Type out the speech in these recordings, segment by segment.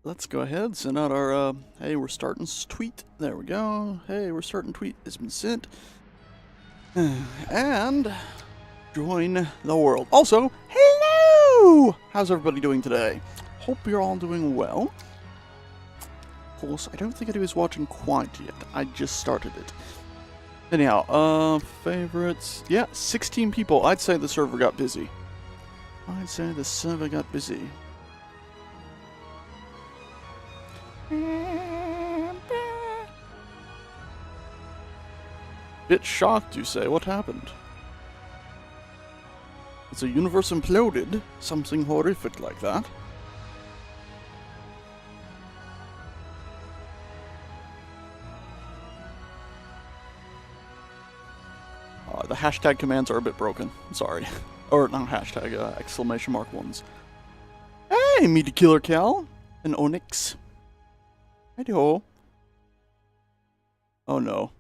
let's go ahead, send out our, hey, we're starting tweet. There we go. Hey, we're starting tweet. It's been sent. And join the world. Also, hello! How's everybody doing today? Hope you're all doing well. Of course, I don't think anybody's watching Quant yet. I just started it. Anyhow, favorites. Yeah, 16 people. I'd say the server got busy. Bit shocked, you say. What happened? It's a universe imploded. Something horrific like that. The hashtag commands are a bit broken. I'm sorry. Or not hashtag, exclamation mark ones. Hey, Meaty Killer Cal. And Onyx. Hi-ho. Oh no.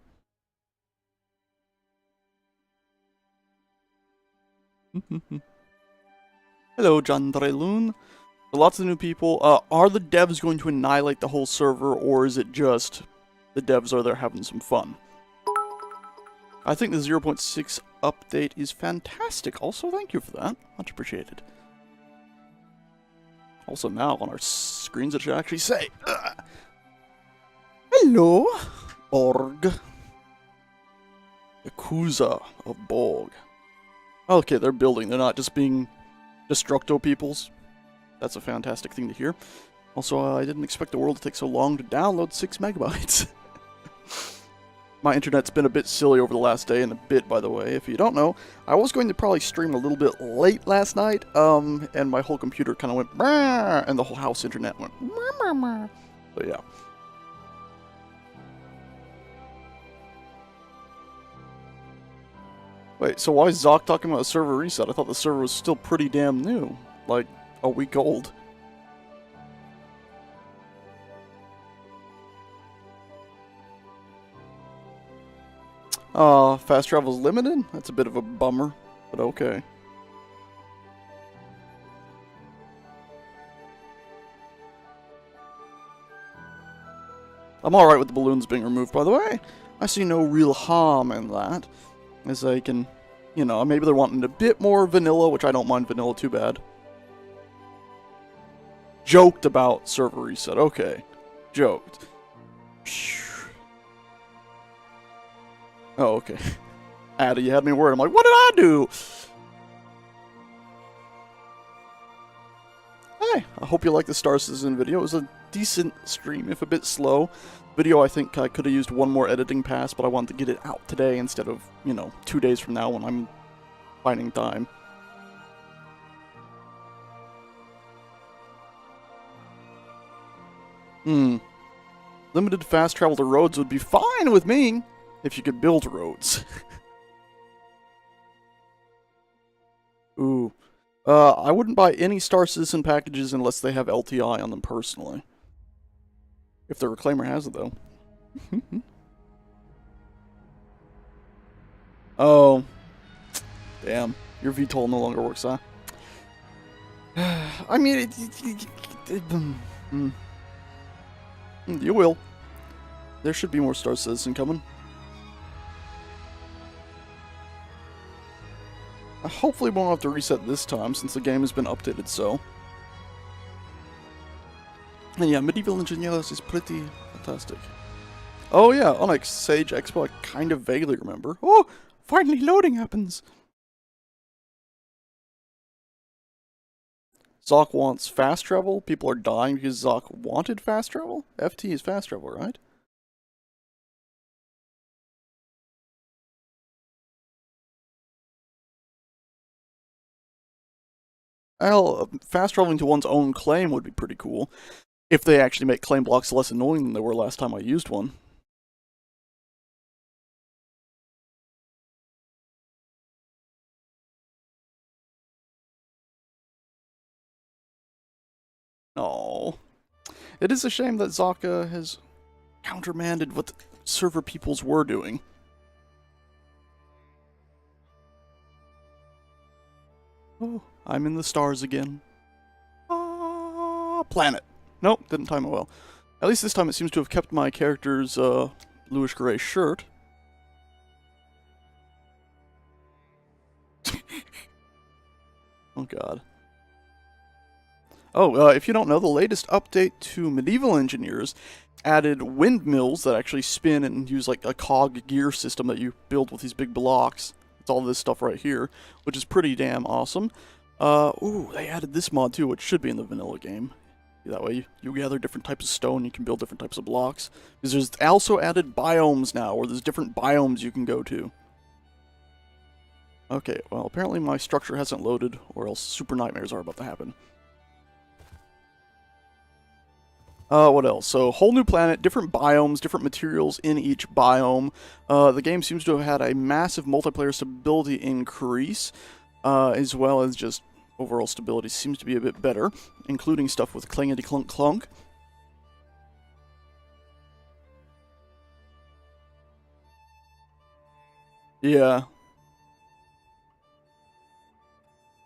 Hello, John Dreloon. Lots of new people. Are the devs going to annihilate the whole server, or is it just the devs are there having some fun? I think the 0.6 update is fantastic. Also, thank you for that. Much appreciated. Also, now on our screens, it should actually say, hello, Borg. Yakuza of Borg. Okay, they're building. They're not just being destructo peoples. That's a fantastic thing to hear. Also, I didn't expect the world to take so long to download 6 megabytes. My internet's been a bit silly over the last day and a bit, by the way. If you don't know, I was going to probably stream a little bit late last night, and my whole computer kind of went, brrr, and the whole house internet went, brrr. So yeah. Wait, so why is Zoc talking about a server reset? I thought the server was still pretty damn new. Like, a week old. Fast travel's limited? That's a bit of a bummer, but okay. I'm alright with the balloons being removed, by the way. I see no real harm in that. As I can, you know, maybe they're wanting a bit more vanilla, which I don't mind vanilla too bad. Joked about server reset. Okay. Joked. Oh, okay. Addy, you had me worried. I'm like, what did I do? Hey, I hope you like the Star Citizen video. It was a decent stream, if a bit slow. Video, I think I could have used one more editing pass, but I wanted to get it out today instead of, you know, 2 days from now when I'm finding time. Limited fast travel to roads would be fine with me if you could build roads. Ooh. I wouldn't buy any Star Citizen packages unless they have LTI on them personally. If the Reclaimer has it, though. Oh. Damn. Your VTOL no longer works, huh? I mean, you will. There should be more Star Citizen coming. Hopefully we won't have to reset this time, since the game has been updated so. And yeah, Medieval Engineers is pretty fantastic. Oh yeah, Onyx, Sage, Expo, I kind of vaguely remember. Oh, finally loading happens! Zoc wants fast travel? People are dying because Zoc wanted fast travel? FT is fast travel, right? Well, fast traveling to one's own claim would be pretty cool. If they actually make claim blocks less annoying than they were last time I used one. Oh, it is a shame that Zaka has countermanded what the server peoples were doing. Oh, I'm in the stars again. Ah, planet. Nope, didn't time it well. At least this time it seems to have kept my character's bluish gray shirt. Oh god. Oh, if you don't know, the latest update to Medieval Engineers added windmills that actually spin and use like a cog gear system that you build with these big blocks. It's all this stuff right here, which is pretty damn awesome. Ooh, they added this mod too, which should be in the vanilla game. That way you gather different types of stone, you can build different types of blocks. Because there's also added biomes now, where there's different biomes you can go to. Okay, well apparently my structure hasn't loaded, or else super nightmares are about to happen. What else? So, whole new planet, different biomes, different materials in each biome. The game seems to have had a massive multiplayer stability increase, as well as just overall stability seems to be a bit better, including stuff with clangety clunk clunk. Yeah.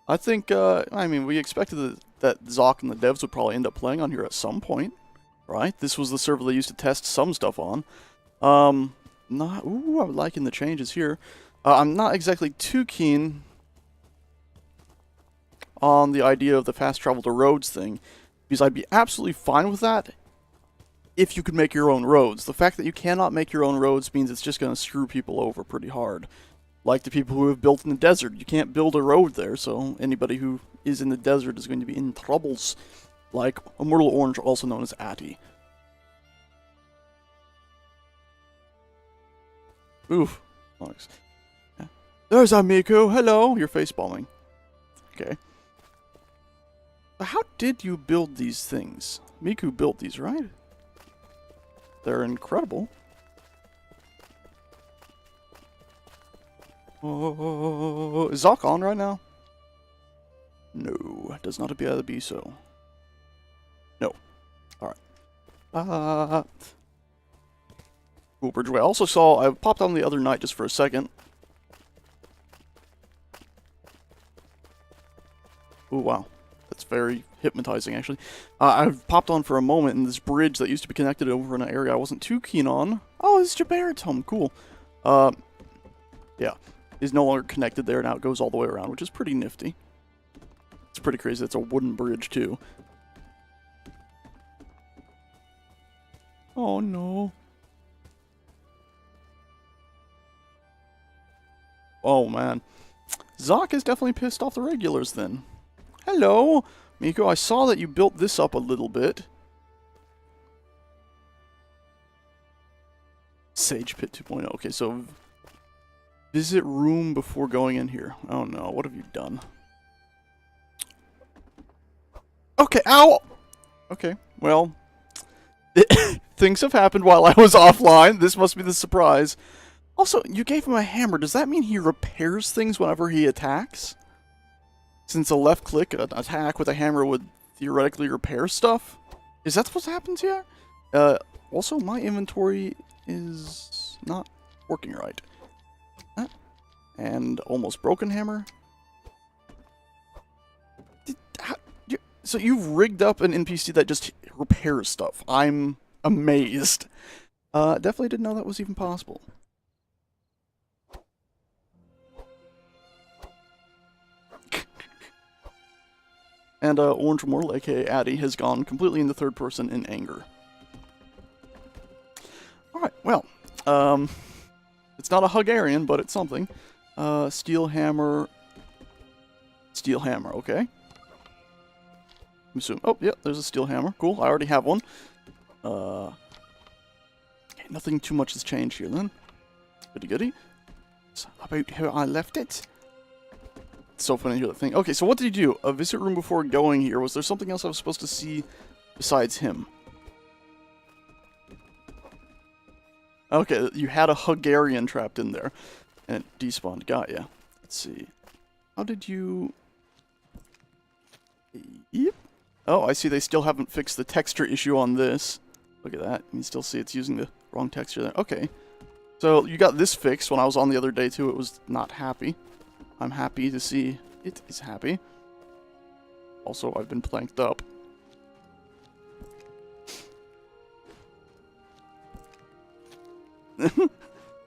I think, I mean, we expected that Zoc and the devs would probably end up playing on here at some point. Right? This was the server they used to test some stuff on. I'm liking the changes here. I'm not exactly too keen on the idea of the fast travel to roads thing, because I'd be absolutely fine with that if you could make your own roads. The fact that you cannot make your own roads means it's just going to screw people over pretty hard. Like the people who have built in the desert. You can't build a road there, so anybody who is in the desert is going to be in troubles. Like Immortal Orange, also known as Atty. Oof. Thanks. Yeah. There's Miku. Hello. You're face bombing. Okay. How did you build these things? Miku built these, right? They're incredible. Oh, is Zoc on right now? No, it does not appear to be so. No. Alright. Cool bridgeway. I also saw, I popped on the other night just for a second. Ooh, wow. That's very hypnotizing, actually. I've popped on for a moment, and this bridge that used to be connected over in an area I wasn't too keen on. Oh, it's Jabarrett's home. Cool. Yeah. Is no longer connected there, now it goes all the way around, which is pretty nifty. It's pretty crazy. It's a wooden bridge, too. Oh, no. Oh, man. Zoc is definitely pissed off the regulars, then. Hello! Miku, I saw that you built this up a little bit. Sage Pit 2.0. Okay, so... visit room before going in here. Oh, no. What have you done? Okay, ow! Okay, well... things have happened while I was offline. This must be the surprise. Also, you gave him a hammer. Does that mean he repairs things whenever he attacks? Since a left click, an attack with a hammer would theoretically repair stuff? Is that what happens here? Also, my inventory is not working right. And almost broken hammer. So you've rigged up an NPC that just repairs stuff. I'm amazed. Definitely didn't know that was even possible. And Orange Mortal, aka Addy, has gone completely into third person in anger. Alright, well, it's not a Hungarian, but it's something. Steel hammer, okay. Oh, yeah, there's a steel hammer. Cool, I already have one. Nothing too much has changed here, then. Goody goody. It's about how I left it. It's so funny to hear that thing. Okay, so what did he do? A visit room before going here. Was there something else I was supposed to see besides him? Okay, you had a Hungarian trapped in there. And it despawned. Got ya. Let's see. How did you... Yep. Oh, I see they still haven't fixed the texture issue on this. Look at that. You can still see it's using the wrong texture there. Okay. So, you got this fixed. When I was on the other day, too, it was not happy. I'm happy to see it is happy. Also, I've been planked up.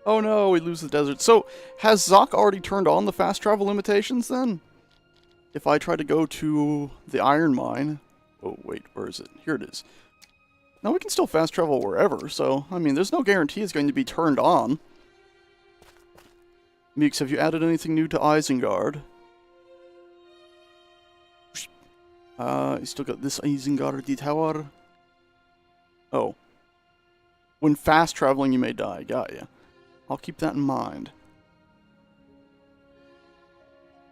Oh no, we lose the desert. So, has Zoc already turned on the fast travel limitations then? If I try to go to the iron mine... Oh, wait, where is it? Here it is. Now we can still fast travel wherever, so, I mean, there's no guarantee it's going to be turned on. Meeks, have you added anything new to Isengard? You still got this Isengard the tower. Oh. When fast traveling, you may die. Got ya. I'll keep that in mind.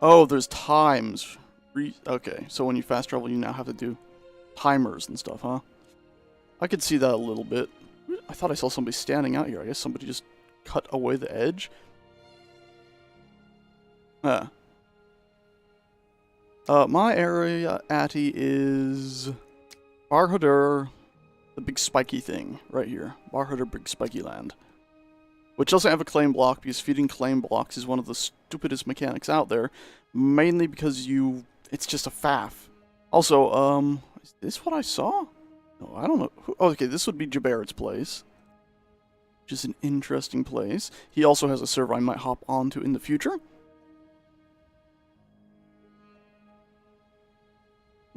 Oh, there's times. Okay, so when you fast travel, you now have to do timers and stuff, huh? I could see that a little bit. I thought I saw somebody standing out here. I guess somebody just cut away the edge. My area, Atty, is Barhadur, the big spiky thing, right here. Barhadur Big Spiky Land. Which doesn't have a claim block, because feeding claim blocks is one of the stupidest mechanics out there. Mainly because it's just a faff. Also, is this what I saw? No, I don't know. Oh, okay, this would be Jabaret's place. Which is an interesting place. He also has a server I might hop onto in the future.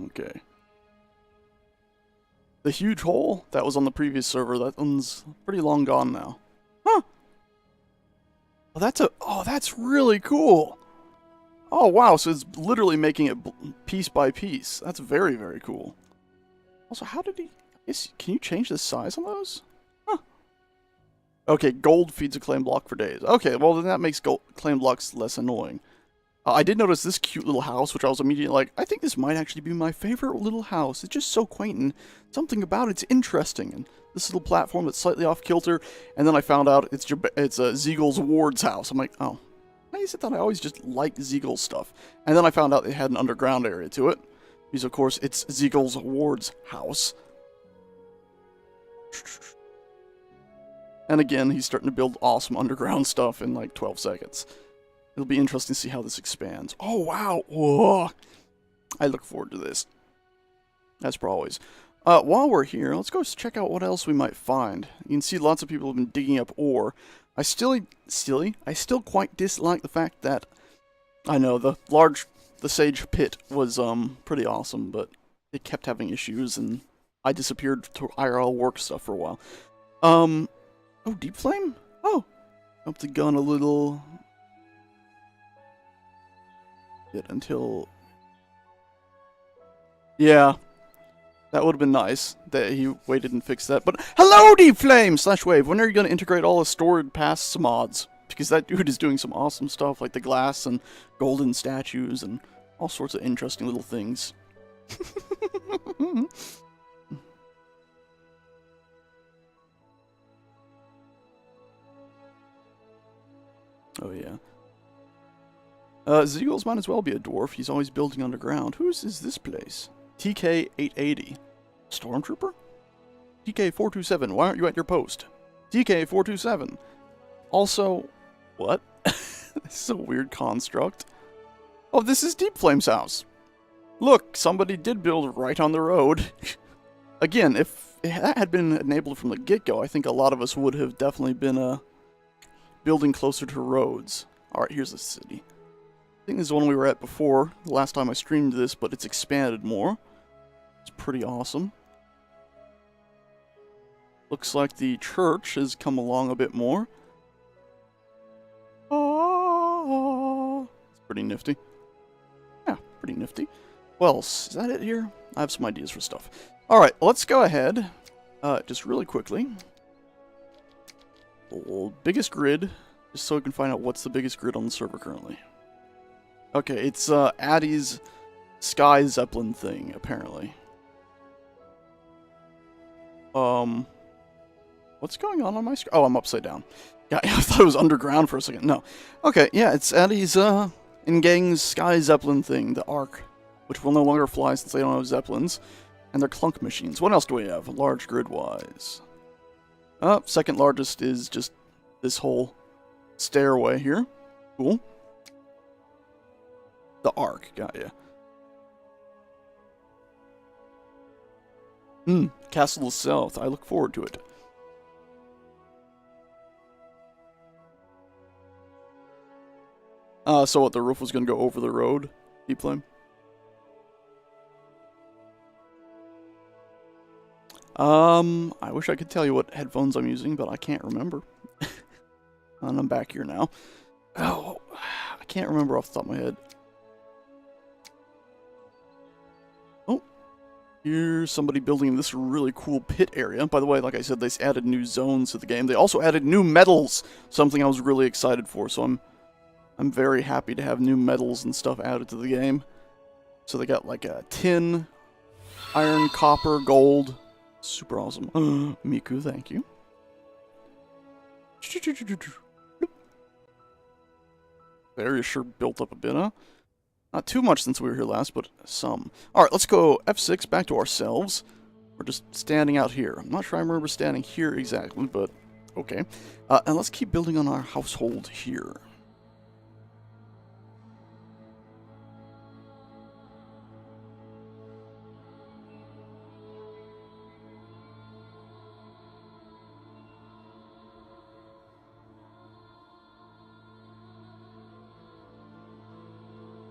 Okay. The huge hole that was on the previous server, that one's pretty long gone now. Huh. Oh, that's really cool. Oh, wow, so it's literally making it piece by piece. That's very, very cool. Also, how did he... Can you change the size on those? Huh. Okay, gold feeds a claim block for days. Okay, well, then that makes claim blocks less annoying. I did notice this cute little house, which I was immediately like, I think this might actually be my favorite little house. It's just so quaint, and something about it's interesting. And this little platform that's slightly off kilter, and then I found out it's Zeagle's ward's house. I'm like, oh, why is it that I always just like Zeagle's stuff? And then I found out it had an underground area to it, because of course it's Zeagle's ward's house. And again, he's starting to build awesome underground stuff in like 12 seconds. It'll be interesting to see how this expands. Oh, wow. Whoa. I look forward to this. As per always. While we're here, let's go check out what else we might find. You can see lots of people have been digging up ore. I still quite dislike the fact that, I know, the Sage Pit was pretty awesome, but it kept having issues, and I disappeared to IRL work stuff for a while. Oh, Deep Flame? Oh. Up the gun a little... until... Yeah. That would have been nice that he waited and fixed that. But hello, Deep Flame / Wave. When are you going to integrate all the stored past mods? Because that dude is doing some awesome stuff, like the glass and golden statues and all sorts of interesting little things. Oh yeah. Zeagles might as well be a dwarf. He's always building underground. Whose is this place? TK-880. Stormtrooper? TK-427, why aren't you at your post? TK-427. Also, what? This is a weird construct. Oh, this is Deep Flame's house. Look, somebody did build right on the road. Again, if that had been enabled from the get-go, I think a lot of us would have definitely been building closer to roads. Alright, here's the city. I think this is the one we were at before, the last time I streamed this, but it's expanded more. It's pretty awesome. Looks like the church has come along a bit more. It's pretty nifty. Yeah, pretty nifty. Well, is that it here? I have some ideas for stuff. Alright, let's go ahead, just really quickly. Biggest grid, just so we can find out what's the biggest grid on the server currently. Okay, it's Addy's Sky Zeppelin thing, apparently. What's going on my screen? Oh, I'm upside down. Yeah, I thought it was underground for a second. No. Okay, yeah, it's Addy's in-gang's Sky Zeppelin thing, the Ark, which will no longer fly since they don't have Zeppelins, and they're clunk machines. What else do we have, large grid-wise? Second largest is just this whole stairway here. Cool. The Ark, got ya. Castle of South, I look forward to it. So what, the roof was gonna go over the road? Deep Flame? I wish I could tell you what headphones I'm using, but I can't remember. And I'm back here now. Oh, I can't remember off the top of my head. Oh, here's somebody building this really cool pit area. By the way, like I said, they added new zones to the game. They also added new metals, something I was really excited for, so I'm very happy to have new metals and stuff added to the game. So they got like a tin, iron, copper, gold. Super awesome. Miku, thank you. The area sure built up a bit, huh? Not too much since we were here last, but some. Alright, let's go F6 back to ourselves. We're just standing out here. I'm not sure I remember standing here exactly, but okay. And let's keep building on our household here.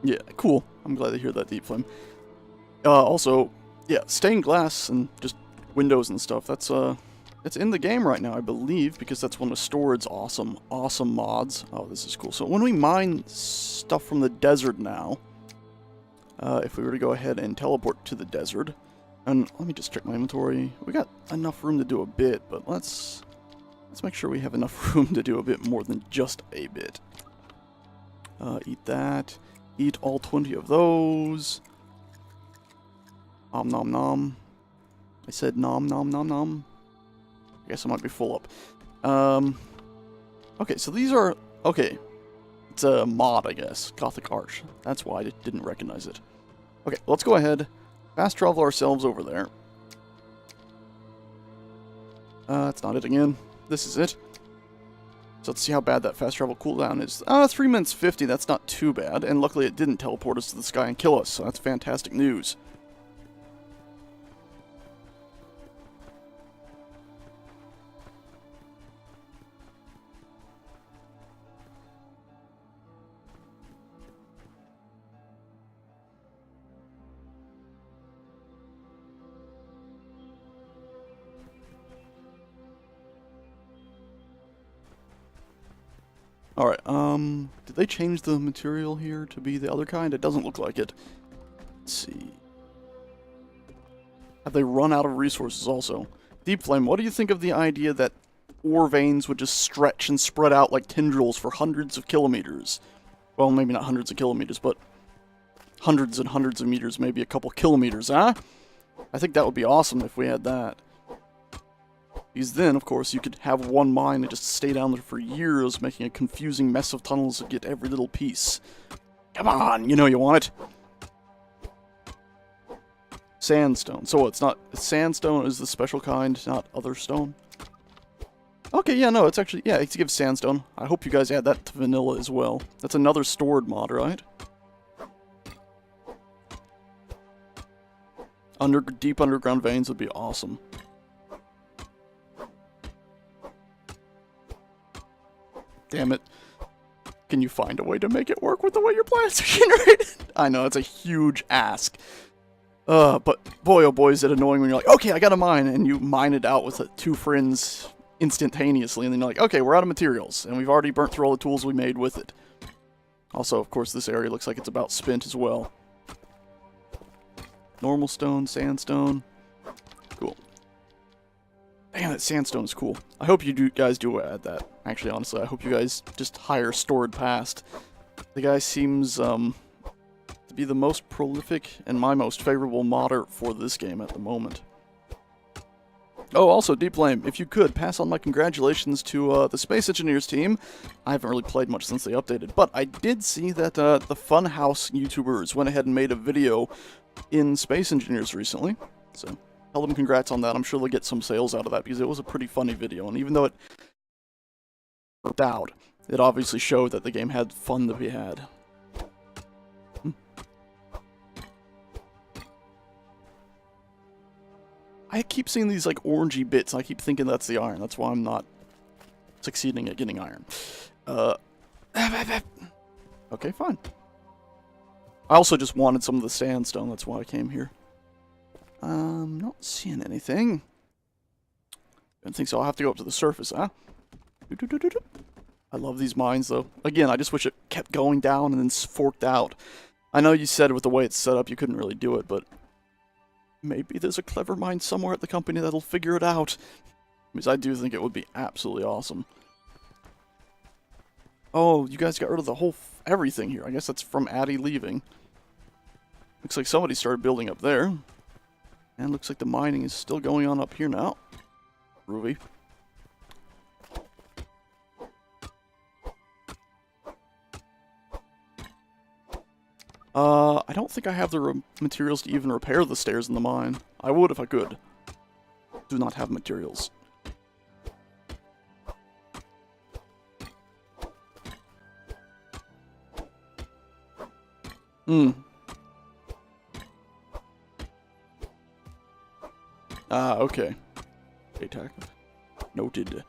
Yeah, cool. I'm glad to hear that, Deep Flame. Also, yeah, stained glass and just windows and stuff, that's in the game right now, I believe, because that's one of Stored's awesome mods. Oh, this is cool. So when we mine stuff from the desert now, if we were to go ahead and teleport to the desert, and let me just check my inventory. We got enough room to do a bit, but let's make sure we have enough room to do a bit more than just a bit. Eat that. Eat all 20 of those. Nom nom nom. I said nom nom nom nom. I guess I might be full up. Okay, so these are... Okay. It's a mod, I guess. Gothic Arch. That's why I didn't recognize it. Okay, let's go ahead. Fast travel ourselves over there. That's not it again. This is it. So let's see how bad that fast travel cooldown is. 3 minutes 50, that's not too bad. And luckily it didn't teleport us to the sky and kill us, so that's fantastic news. Alright, did they change the material here to be the other kind? It doesn't look like it. Let's see. Have they run out of resources also? Deep Flame, what do you think of the idea that ore veins would just stretch and spread out like tendrils for hundreds of kilometers? Well, maybe not hundreds of kilometers, but hundreds and hundreds of meters, maybe a couple kilometers, huh? I think that would be awesome if we had that. Because then, of course, you could have one mine and just stay down there for years, making a confusing mess of tunnels to get every little piece. Come on, you know you want it. Sandstone. So it's not... Sandstone is the special kind, not other stone. Okay, yeah, no, it's actually... Yeah, it gives sandstone. I hope you guys add that to vanilla as well. That's another stored mod, right? Deep underground veins would be awesome. Damn it. Can you find a way to make it work with the way your plants are generated? I know, it's a huge ask. But boy oh boy is it annoying when you're like, okay, I got a mine, and you mine it out with 2 friends instantaneously, and then you're like, okay, we're out of materials, and we've already burnt through all the tools we made with it. Also, of course, this area looks like it's about spent as well. Normal stone, sandstone. Cool. Damn, that sandstone is cool. I hope you guys do add that. Actually, honestly, I hope you guys just hire Stored Past. The guy seems to be the most prolific and my most favorable modder for this game at the moment. Oh, also, Deep Flame, if you could, pass on my congratulations to the Space Engineers team. I haven't really played much since they updated, but I did see that the Funhouse YouTubers went ahead and made a video in Space Engineers recently, so tell them congrats on that. I'm sure they'll get some sales out of that, because it was a pretty funny video, and even though it worked out, it obviously showed that the game had fun to be had. I keep seeing these like orangey bits, and I keep thinking that's the iron. That's why I'm not succeeding at getting iron. Okay, fine. I also just wanted some of the sandstone, that's why I came here. Not seeing anything. Don't think so. I'll have to go up to the surface, huh? I love these mines, though. Again, I just wish it kept going down and then forked out. I know you said with the way it's set up you couldn't really do it, but maybe there's a clever mind somewhere at the company that'll figure it out. Because I do think it would be absolutely awesome. Oh, you guys got rid of the whole everything here. I guess that's from Addie leaving. Looks like somebody started building up there. And looks like the mining is still going on up here now. Groovy. I don't think I have the materials to even repair the stairs in the mine. I would if I could. Do not have materials. Okay. Attack. Noted.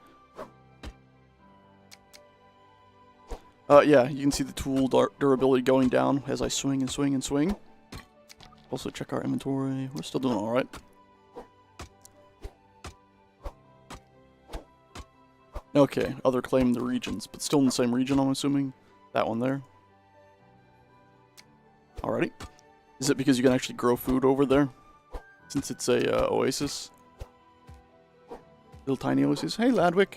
Yeah, you can see the tool durability going down as I swing and swing and swing. Also check our inventory. We're still doing alright. Okay, other claim the regions, but still in the same region, I'm assuming. That one there. Alrighty. Is it because you can actually grow food over there? Since it's a oasis? Little tiny oasis. Hey, Ladwick.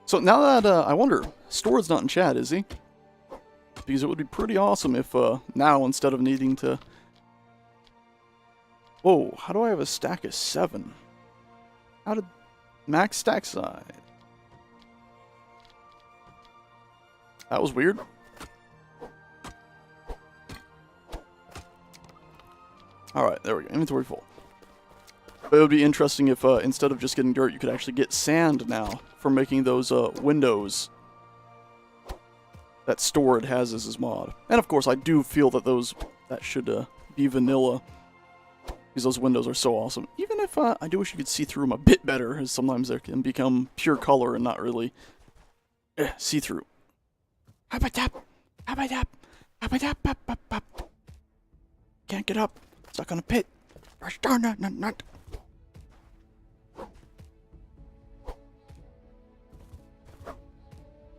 So now that, I wonder, Stored's not in chat, is he? Because it would be pretty awesome if, now, instead of needing to... Whoa, how do I have a stack of 7? How did... Max stack size? That was weird. Alright, there we go. Inventory full. But it would be interesting if, instead of just getting dirt, you could actually get sand now for making those, windows that Stored has as his mod. And of course, I do feel that that should, be vanilla. Because those windows are so awesome. Even if, I do wish you could see through them a bit better, as sometimes they can become pure color and not really, see-through. Habadap! Habadap! Habadap! Habadap! Can't get up. Stuck on a pit. Not.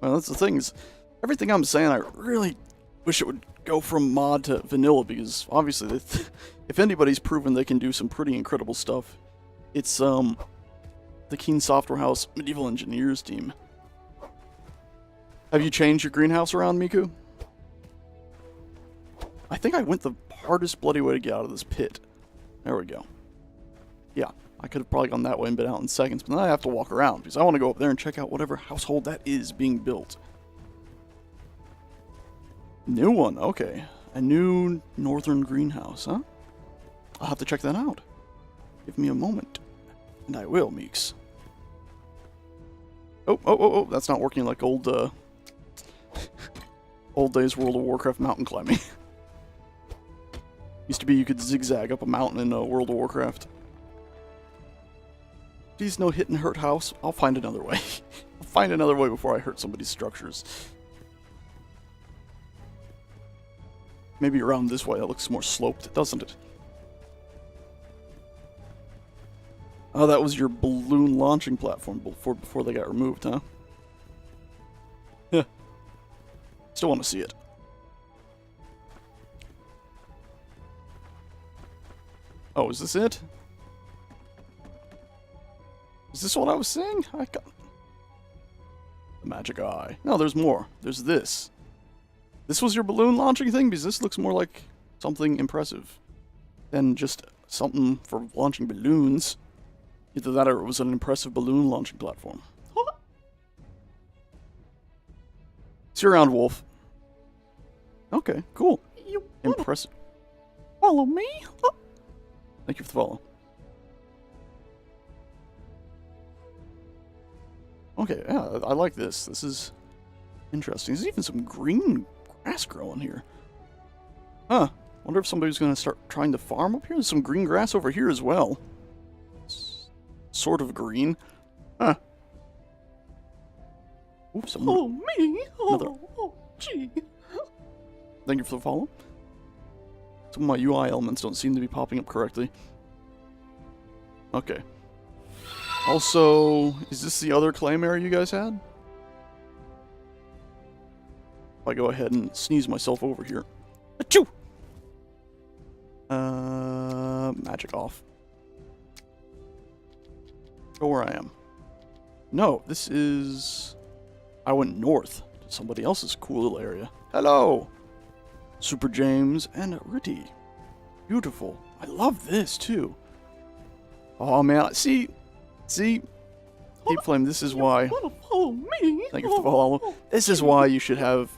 Well, that's the thing is, everything I'm saying, I really wish it would go from mod to vanilla, because obviously, if anybody's proven they can do some pretty incredible stuff, it's, the Keen Software House Medieval Engineers team. Have you changed your greenhouse around, Miku? I think I went the hardest bloody way to get out of this pit. There we go. Yeah, I could have probably gone that way and been out in seconds, but then I have to walk around, because I want to go up there and check out whatever household that is being built. New one, okay. A new northern greenhouse, huh? I'll have to check that out. Give me a moment. And I will, Meeks. Oh, that's not working like old, old days World of Warcraft mountain climbing. Used to be you could zigzag up a mountain in World of Warcraft. Please no hit and hurt house. I'll find another way. I'll find another way before I hurt somebody's structures. Maybe around this way that looks more sloped, doesn't it? Oh, that was your balloon launching platform before they got removed, huh? Yeah. Still want to see it. Oh, is this it? Is this what I was saying? I got... The magic eye. No, there's more. There's this. This was your balloon launching thing? Because this looks more like something impressive than just something for launching balloons. Either that or it was an impressive balloon launching platform. See you around, Wolf. Okay, cool. Impressive. Follow me? Thank you for the follow. Okay, yeah, I like this. This is interesting. There's even some green grass growing here. Huh. Wonder if somebody's going to start trying to farm up here. There's some green grass over here as well. It's sort of green. Huh. Oops, Oh, me? Oh, gee. Thank you for the follow. Some of my UI elements don't seem to be popping up correctly. Okay. Also, is this the other claim area you guys had? If I go ahead and sneeze myself over here. Achoo! Magic off. Go where I am. No, this is... I went north to somebody else's cool little area. Hello! Super James and Ritty. Beautiful. I love this, too. Oh, man. See? Deep Flame, this is why... Thank you for the follow. This is why you should have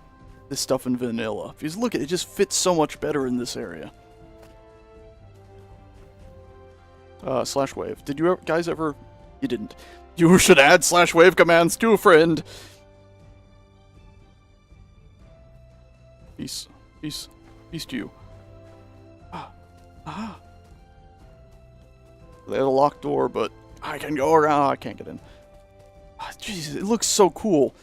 this stuff in vanilla. Because look, it just fits so much better in this area. Slash wave. Did you guys ever... You didn't. You should add slash wave commands to a friend. Peace. Peace. Peace to you. They had a locked door, but I can go around. I can't get in. Jesus, it looks so cool.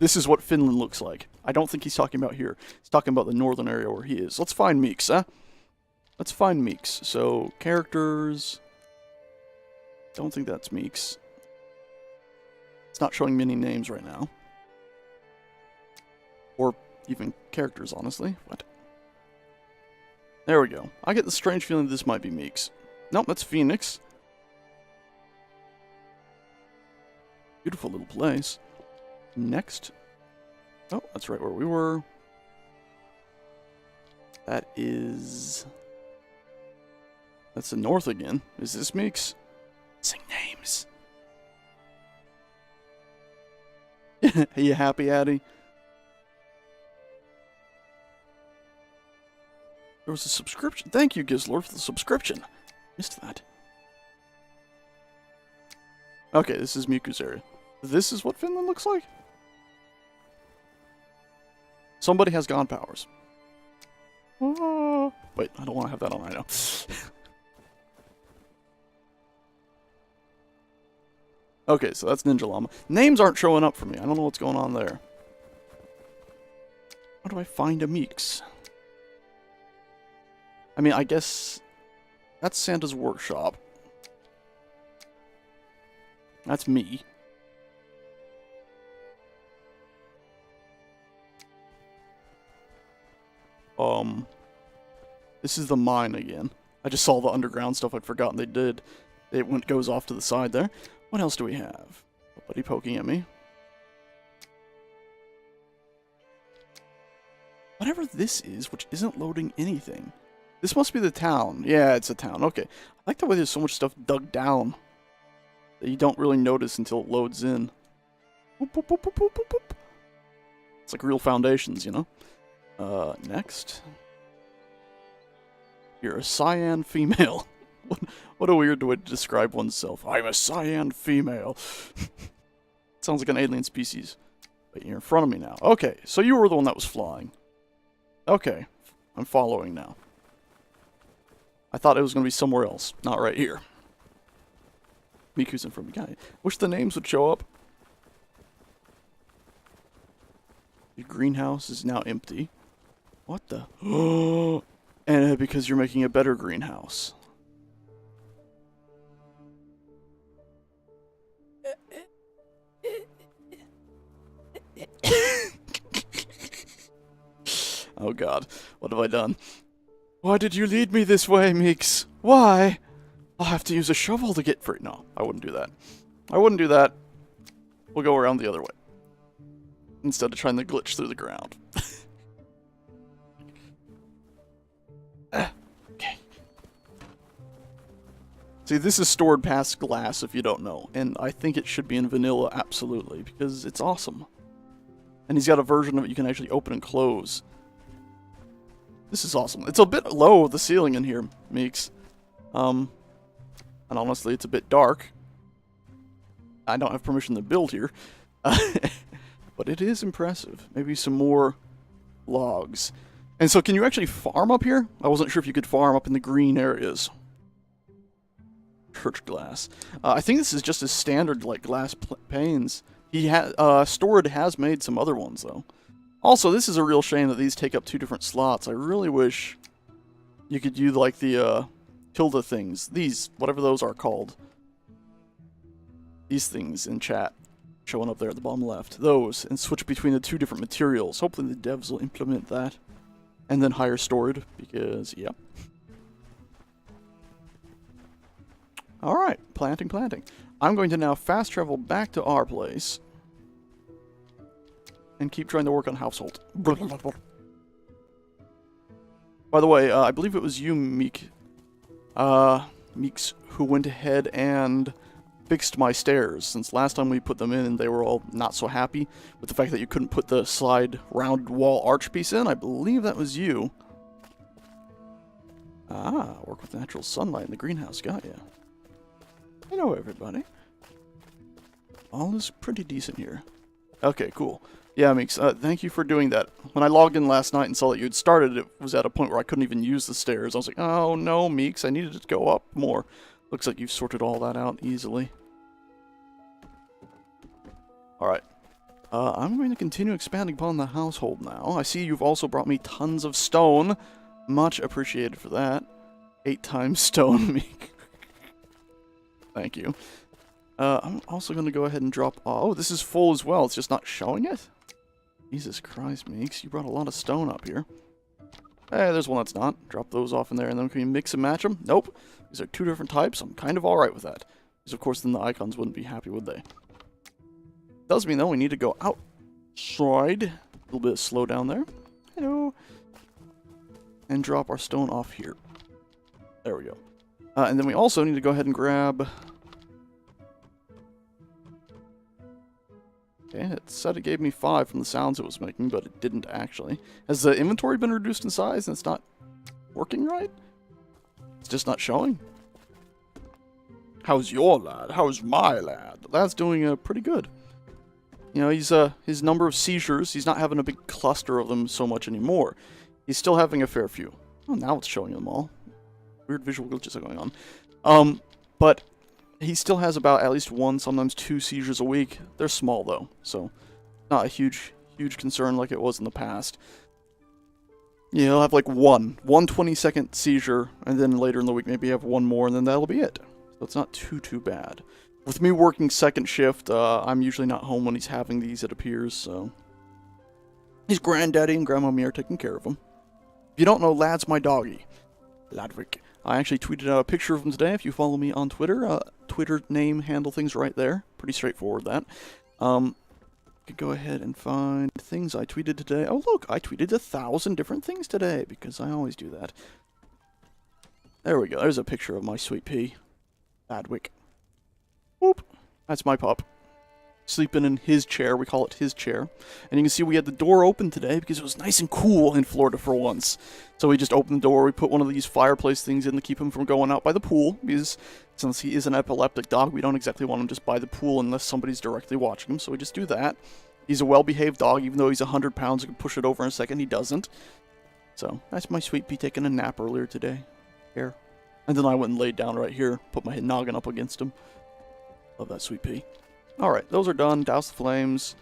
This is what Finland looks like. I don't think he's talking about here. He's talking about the northern area where he is. Let's find Meeks, huh? Let's find Meeks. So, characters... Don't think that's Meeks. It's not showing many names right now. Or even characters, honestly. What? There we go. I get the strange feeling that this might be Meeks. Nope, that's Phoenix. Beautiful little place. Next. Oh, that's right where we were. That is... That's the north again. Is this Meeks? Sing names. Are you happy, Addy? There was a subscription. Thank you, Gizlord, for the subscription. Missed that. Okay, this is Miku's area. This is what Finland looks like? Somebody has God powers. Wait, I don't want to have that on right now. Okay, so that's Ninja Llama. Names aren't showing up for me. I don't know what's going on there. How do I find a Meeks? I mean, I guess that's Santa's workshop. That's me. This is the mine again. I just saw the underground stuff I'd forgotten they did. It goes off to the side there. What else do we have? Nobody poking at me. Whatever this is, which isn't loading anything. This must be the town. Yeah, it's a town. Okay. I like the way there's so much stuff dug down that you don't really notice until it loads in. Boop, boop, boop, boop, boop, boop, boop. It's like real foundations, you know? Next. You're a cyan female. What a weird way to describe oneself. I'm a cyan female. Sounds like an alien species. Wait, you're in front of me now. Okay, so you were the one that was flying. Okay, I'm following now. I thought it was going to be somewhere else, not right here. Miku's in front of me. Wish the names would show up. Your greenhouse is now empty. What the? And because you're making a better greenhouse. Oh god, what have I done? Why did you lead me this way, Meeks? Why? I'll have to use a shovel to get free. No, I wouldn't do that. I wouldn't do that. We'll go around the other way. Instead of trying to glitch through the ground. Okay. See, this is stored past glass, if you don't know. And I think it should be in vanilla, absolutely, because it's awesome. And he's got a version of it you can actually open and close. This is awesome. It's a bit low, the ceiling in here, Meeks. And honestly, it's a bit dark. I don't have permission to build here. But it is impressive. Maybe some more logs. And so, can you actually farm up here? I wasn't sure if you could farm up in the green areas. church glass. I think this is just his standard, like, glass panes. He Stored has made some other ones, though. Also, this is a real shame that these take up 2 different slots. I really wish you could use, like, the, tilde things. These, whatever those are called. These things in chat. Showing up there at the bottom left. Those, and switch between the 2 different materials. Hopefully the devs will implement that. And then higher stored, because, yep. Alright, planting. I'm going to now fast travel back to our place. And keep trying to work on household. By the way, I believe it was you, Meeks, who went ahead and fixed my stairs, since last time we put them in, they were all not so happy with the fact that you couldn't put the slide round wall arch piece in. I believe that was you. Ah, work with natural sunlight in the greenhouse, got ya. Hello, everybody. All is pretty decent here. Okay, cool. Yeah, Meeks, thank you for doing that. When I logged in last night and saw that you had started, it was at a point where I couldn't even use the stairs. I was like, oh no, Meeks, I needed it to go up more. Looks like you've sorted all that out easily. Alright. I'm going to continue expanding upon the household now. I see you've also brought me tons of stone. Much appreciated for that. 8 times stone, Meek. Thank you. I'm also going to go ahead and drop... Oh, this is full as well. It's just not showing it? Jesus Christ, Meeks. You brought a lot of stone up here. Hey, there's one that's not. Drop those off in there, and then can we mix and match them? Nope. These are 2 different types. I'm kind of alright with that. Because, of course, then the icons wouldn't be happy, would they? Does mean, though, we need to go outside. A little bit of slow down there. Hello. And drop our stone off here. There we go. And then we also need to go ahead and grab... Okay, it said it gave me 5 from the sounds it was making, but it didn't actually. Has the inventory been reduced in size and it's not working right? It's just not showing. How's your lad? How's my lad? The lad's doing pretty good. You know, his number of seizures, he's not having a big cluster of them so much anymore. He's still having a fair few. Oh, now it's showing them all. Weird visual glitches are going on. But he still has about at least 1, sometimes 2 seizures a week. They're small, though, so not a huge concern like it was in the past. Yeah, he'll have like one 20-second seizure, and then later in the week maybe have 1 more, and then that'll be it. So it's not too bad. With me working second shift, I'm usually not home when he's having these, it appears, so... His granddaddy and grandma are taking care of him. If you don't know, Lad's my doggy. Ladwick. I actually tweeted out a picture of him today. If you follow me on Twitter, Twitter name, handle, things right there. Pretty straightforward, that. Could go ahead and find things I tweeted today. Oh, look, I tweeted 1,000 different things today, because I always do that. There we go. There's a picture of my sweet pea. Ladwick. Whoop. That's my pup. Sleeping in his chair. We call it his chair. And you can see we had the door open today because it was nice and cool in Florida for once. So we just opened the door. We put one of these fireplace things in to keep him from going out by the pool. Because since he is an epileptic dog, we don't exactly want him just by the pool unless somebody's directly watching him. So we just do that. He's a well-behaved dog. Even though he's 100 pounds, he can push it over in a second. He doesn't. So that's my sweet pea taking a nap earlier today. Here. And then I went and laid down right here. Put my noggin up against him. Love that sweet pea. Alright, those are done. Douse the flames.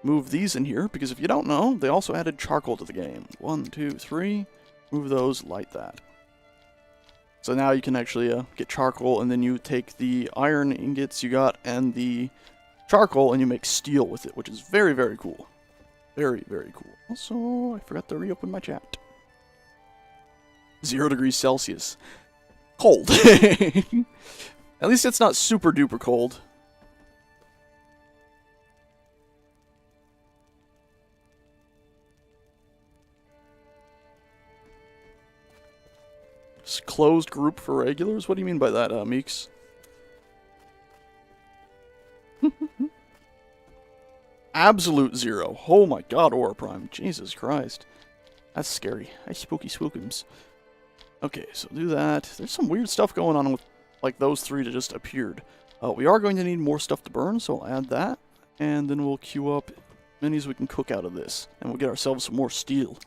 Move these in here, because if you don't know, they also added charcoal to the game. 1, 2, 3. Move those, light that. So now you can actually get charcoal, and then you take the iron ingots you got and the charcoal, and you make steel with it, which is very, very cool. Very, very cool. Also, I forgot to reopen my chat. 0 degrees Celsius. Cold. At least it's not super duper cold. Closed group for regulars? What do you mean by that, Meeks? Absolute 0. Oh my god, Aura Prime. Jesus Christ. That's scary. That's spooky spookums. Okay, so do that. There's some weird stuff going on with, like, those 3 that just appeared. We are going to need more stuff to burn, so I'll add that. And then we'll queue up as many as we can cook out of this. And we'll get ourselves some more steel.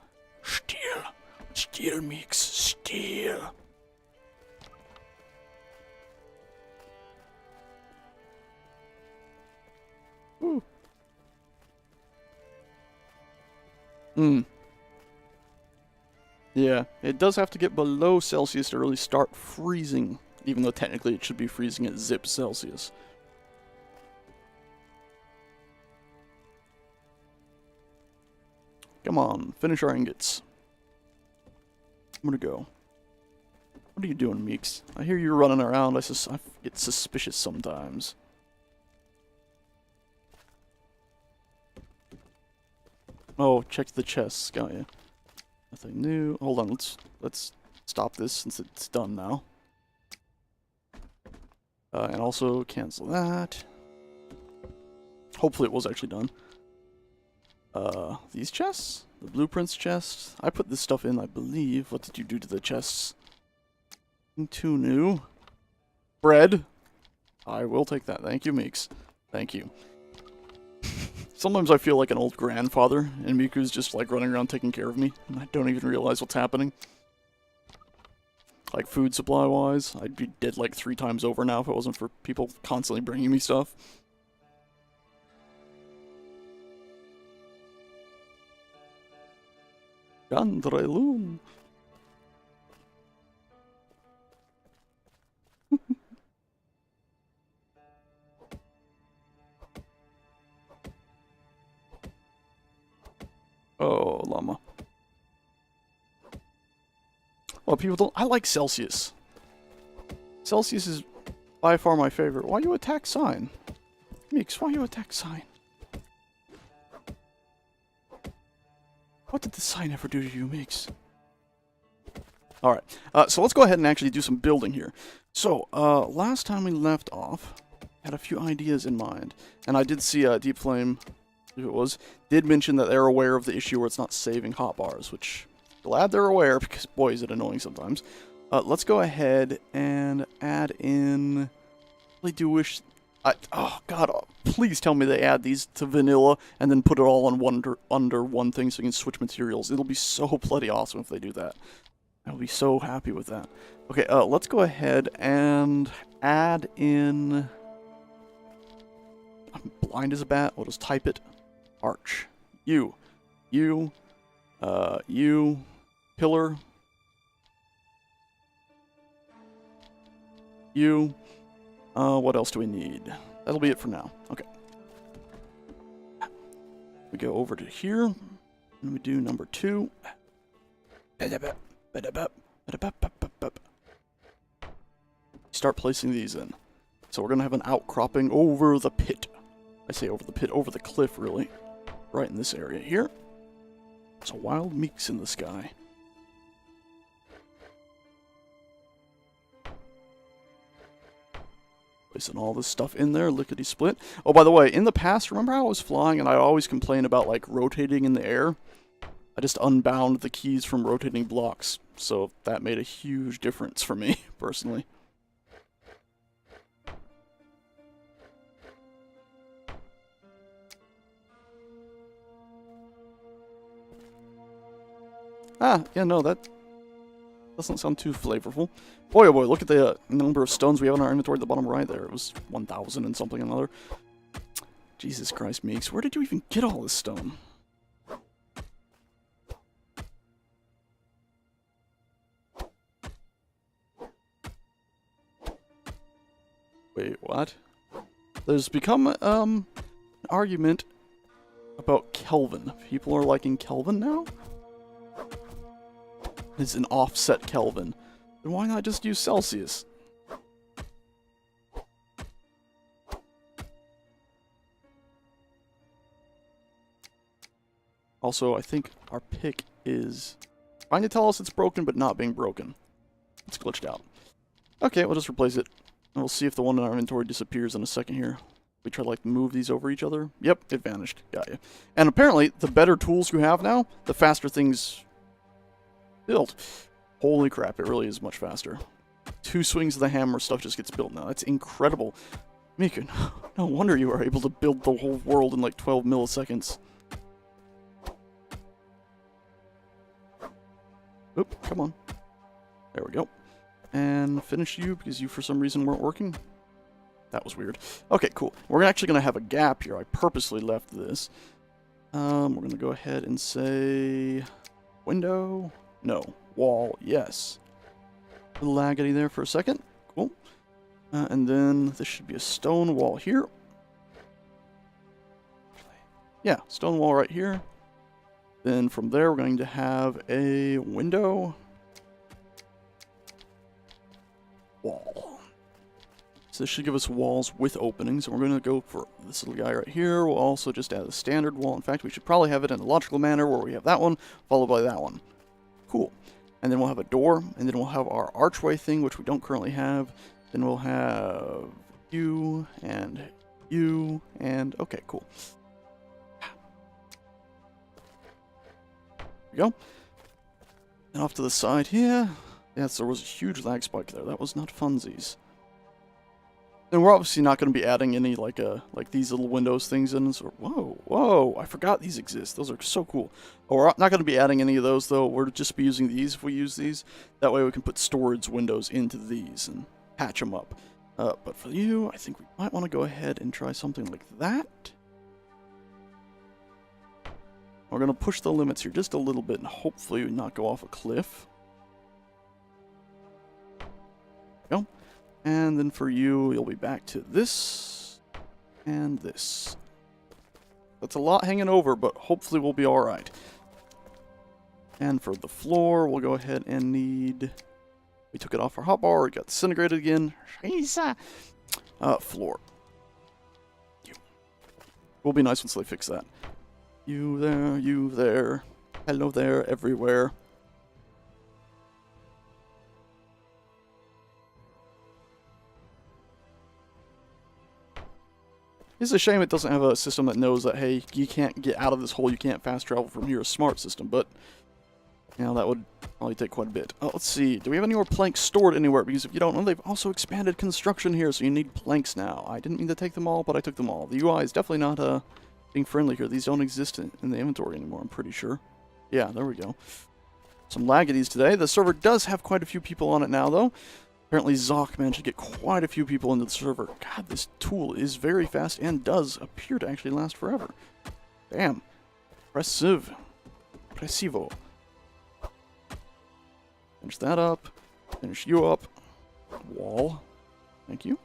Steel. Steel, Meeks. Steel. Hmm. Yeah, it does have to get below Celsius to really start freezing, even though technically it should be freezing at zip Celsius. Come on, finish our ingots. I'm gonna go. What are you doing, Meeks? I hear you running around. I get suspicious sometimes. Oh, check the chests, got ya. Nothing new. Hold on, let's stop this since it's done now. And also cancel that. Hopefully it was actually done. These chests? The blueprints chest? I put this stuff in, I believe. What did you do to the chests? Nothing too new. Bread. I will take that. Thank you, Meeks. Thank you. Sometimes I feel like an old grandfather, and Miku's just like running around taking care of me, and I don't even realize what's happening. Like food supply wise, I'd be dead like 3 times over now if it wasn't for people constantly bringing me stuff. Gandrelum. Oh, llama. Well, people don't... I like Celsius. Celsius is by far my favorite. Why you attack Sign? Meeks, why you attack Sign? What did the Sign ever do to you, Meeks? Alright, so let's go ahead and actually do some building here. So, last time we left off, I had a few ideas in mind. And I did see Deep Flame, if it was, did mention that they're aware of the issue where it's not saving hotbars, which... Glad they're aware, because boy is it annoying sometimes. Let's go ahead and add in... I really do wish... oh god, please tell me they add these to vanilla and then put it all on under one thing so you can switch materials. It'll be so bloody awesome if they do that. I'll be so happy with that. Okay, let's go ahead and add in... I'm blind as a bat. I'll just type it. Arch. You. Pillar. What else do we need? That'll be it for now. Okay. We go over to here, and we do number 2. Start placing these in. So we're going to have an outcropping over the pit. I say over the pit, over the cliff, really. Right in this area here. It's a wild Meeks in the sky. Placing all this stuff in there, lickety-split. Oh, by the way, in the past, remember how I was flying and I always complain about, like, rotating in the air? I just unbound the keys from rotating blocks, so that made a huge difference for me, personally. Ah, yeah, no, that doesn't sound too flavorful. Boy, oh boy, look at the number of stones we have in our inventory at the bottom right there. It was 1,000 and something another. Jesus Christ, Meeks, where did you even get all this stone? Wait, what? There's become, an argument about Kelvin. People are liking Kelvin now? It's an offset Kelvin. Then why not just use Celsius? Also, I think our pick is trying to tell us it's broken, but not being broken. It's glitched out. Okay, we'll just replace it. And we'll see if the one in our inventory disappears in a second here. We try to, like, move these over each other. Yep, it vanished. Got you. And apparently, the better tools you have now, the faster things build. Holy crap, it really is much faster. 2 swings of the hammer, stuff just gets built now. That's incredible. Miku, no wonder you are able to build the whole world in like 12 milliseconds. Oop, come on. There we go. And finish you, because you for some reason weren't working. That was weird. Okay, cool. We're actually going to have a gap here. I purposely left this. We're going to go ahead and say window. No. Wall. Yes. A little laggity there for a second. Cool. And then this should be a stone wall here. Yeah, stone wall right here. Then from there, we're going to have a window. Wall. So this should give us walls with openings. And we're going to go for this little guy right here. We'll also just add a standard wall. In fact, we should probably have it in a logical manner where we have that one, followed by that one. Cool. And then we'll have a door. And then we'll have our archway thing, which we don't currently have. Then we'll have you, and okay, cool. There we go. And off to the side here. Yes, there was a huge lag spike there. That was not funsies. And we're obviously not going to be adding any like these little windows things in. So, whoa, I forgot these exist. Those are so cool. We're not going to be adding any of those though. We'll just be using these if we use these. That way we can put storage windows into these and patch them up. But for you, I think we might want to go ahead and try something like that. We're going to push the limits here just a little bit and hopefully not go off a cliff. There we go. And then for you, you'll be back to this and this. That's a lot hanging over, but hopefully we'll be alright. And for the floor, we'll go ahead and need... We took it off our hotbar, it got disintegrated again. Floor. You. Will be nice once they fix that. You there. Hello there, everywhere. It's a shame it doesn't have a system that knows that, hey, you can't get out of this hole, you can't fast travel from here, a smart system, but, you know, that would probably take quite a bit. Oh, let's see, do we have any more planks stored anywhere? Because if you don't know, they've also expanded construction here, so you need planks now. I didn't mean to take them all, but I took them all. The UI is definitely not, being friendly here. These don't exist in the inventory anymore, I'm pretty sure. Yeah, there we go. Some laggities today. The server does have quite a few people on it now, though. Apparently Zoc managed to get quite a few people into the server. God, this tool is very fast and does appear to actually last forever. Damn. Impressive. Impressivo. Finish that up. Finish you up. Wall. Thank you.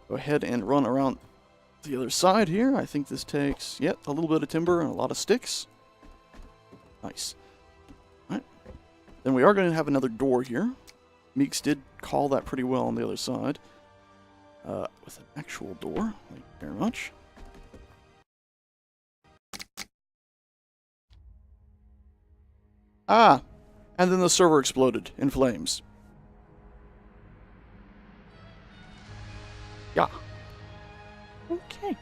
Go ahead and run around the other side here. I think this takes, yep, a little bit of timber and a lot of sticks. Nice. Alright. Then we are going to have another door here. Meeks did call that pretty well on the other side. With an actual door. Thank you very much. Ah! And then the server exploded in flames. Yeah. Okay.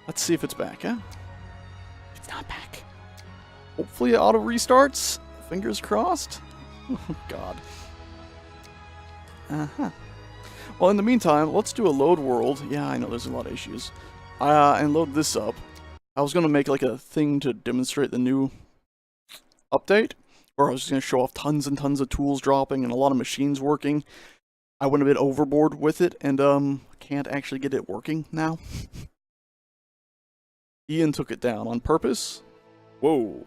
Let's see if it's back, huh? It's not back. Hopefully it auto restarts. Fingers crossed. Oh, God. Uh-huh. Well, in the meantime, let's do a load world. Yeah, I know there's a lot of issues. And load this up. I was going to make like a thing to demonstrate the new update, or I was just going to show off tons and tons of tools dropping and a lot of machines working. I went a bit overboard with it, and can't actually get it working now. Ian took it down on purpose. Whoa.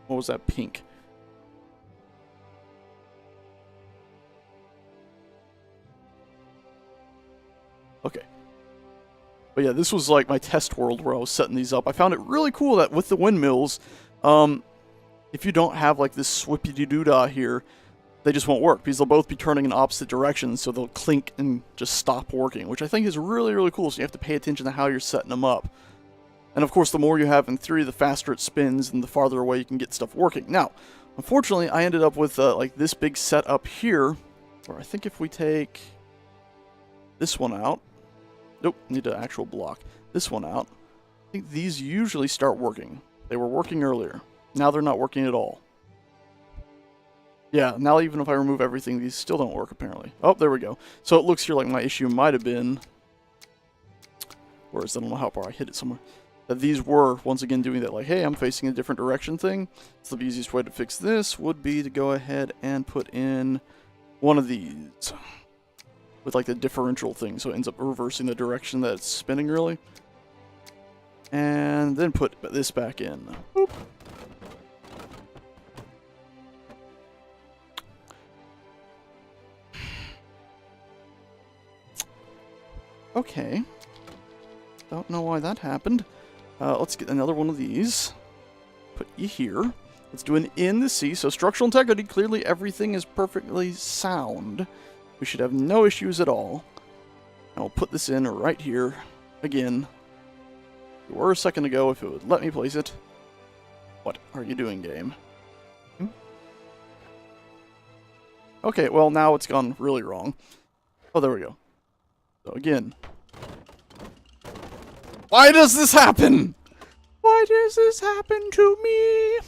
What was that pink? Okay. But yeah, this was like my test world where I was setting these up. I found it really cool that with the windmills, if you don't have like this swippy-doo-dah here, they just won't work because they'll both be turning in opposite directions, so they'll clink and just stop working, which I think is really, really cool. So you have to pay attention to how you're setting them up. And of course, the more you have in theory, the faster it spins and the farther away you can get stuff working. Now, unfortunately, I ended up with like this big setup here, where I think if we take this one out, nope, need an actual block. This one out. I think these usually start working. They were working earlier. Now they're not working at all. Yeah, now even if I remove everything, these still don't work apparently. Oh, there we go. So it looks here like my issue might have been, whereas I don't know how far I hit it somewhere, that these were once again doing that like, hey, I'm facing a different direction thing. So the easiest way to fix this would be to go ahead and put in one of these with like the differential thing, so it ends up reversing the direction that it's spinning really. And then put this back in. Boop. Okay. Don't know why that happened. Let's get another one of these. Put you here. Let's do an in the sea. So structural integrity, clearly everything is perfectly sound. We should have no issues at all. And we'll put this in right here. Again. You were a second ago if it would let me place it. What are you doing, game? Okay, well now it's gone really wrong. Oh, there we go. So again. Why does this happen? Why does this happen to me?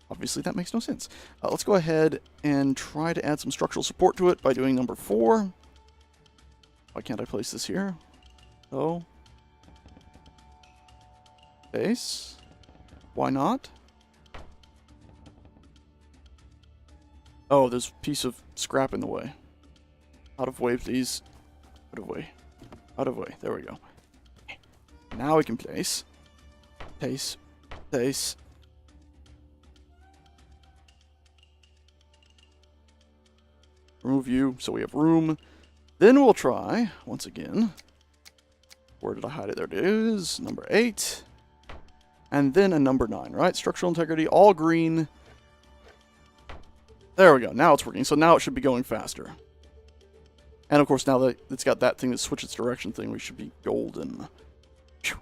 Obviously that makes no sense. Let's go ahead and try to add some structural support to it by doing number 4. Why can't I place this here? Oh. Base. Why not? Oh, there's a piece of scrap in the way. Out of way, please. Out of way. Out of way. There we go. Now we can place. Place. Place. Remove you, so we have room. Then we'll try, once again. Where did I hide it? There it is. Number 8. And then a number 9, right? Structural integrity, all green. There we go. Now it's working. So now it should be going faster. And of course, now that it's got that thing that switches direction thing, we should be golden. Phew.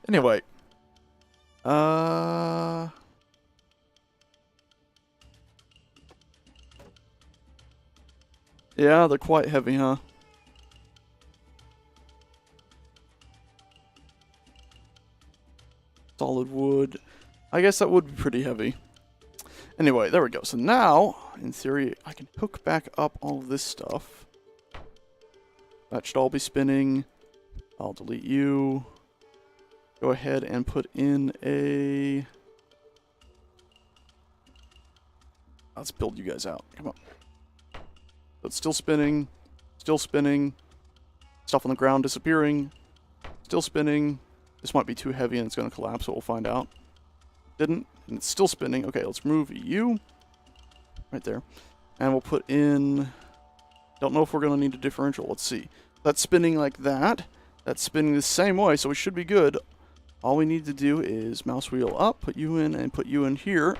Anyway. Yeah, they're quite heavy, huh? Solid wood. I guess that would be pretty heavy. Anyway, there we go. So now, in theory, I can hook back up all of this stuff. That should all be spinning. I'll delete you. Go ahead and put in a... Let's build you guys out. Come on. So it's still spinning. Still spinning. Stuff on the ground disappearing. Still spinning. This might be too heavy and it's going to collapse, so we'll find out. Didn't. And it's still spinning. Okay, let's move you. Right there. And we'll put in... Don't know if we're going to need a differential. Let's see. That's spinning like that. That's spinning the same way, so we should be good. All we need to do is mouse wheel up, put you in, and put you in here.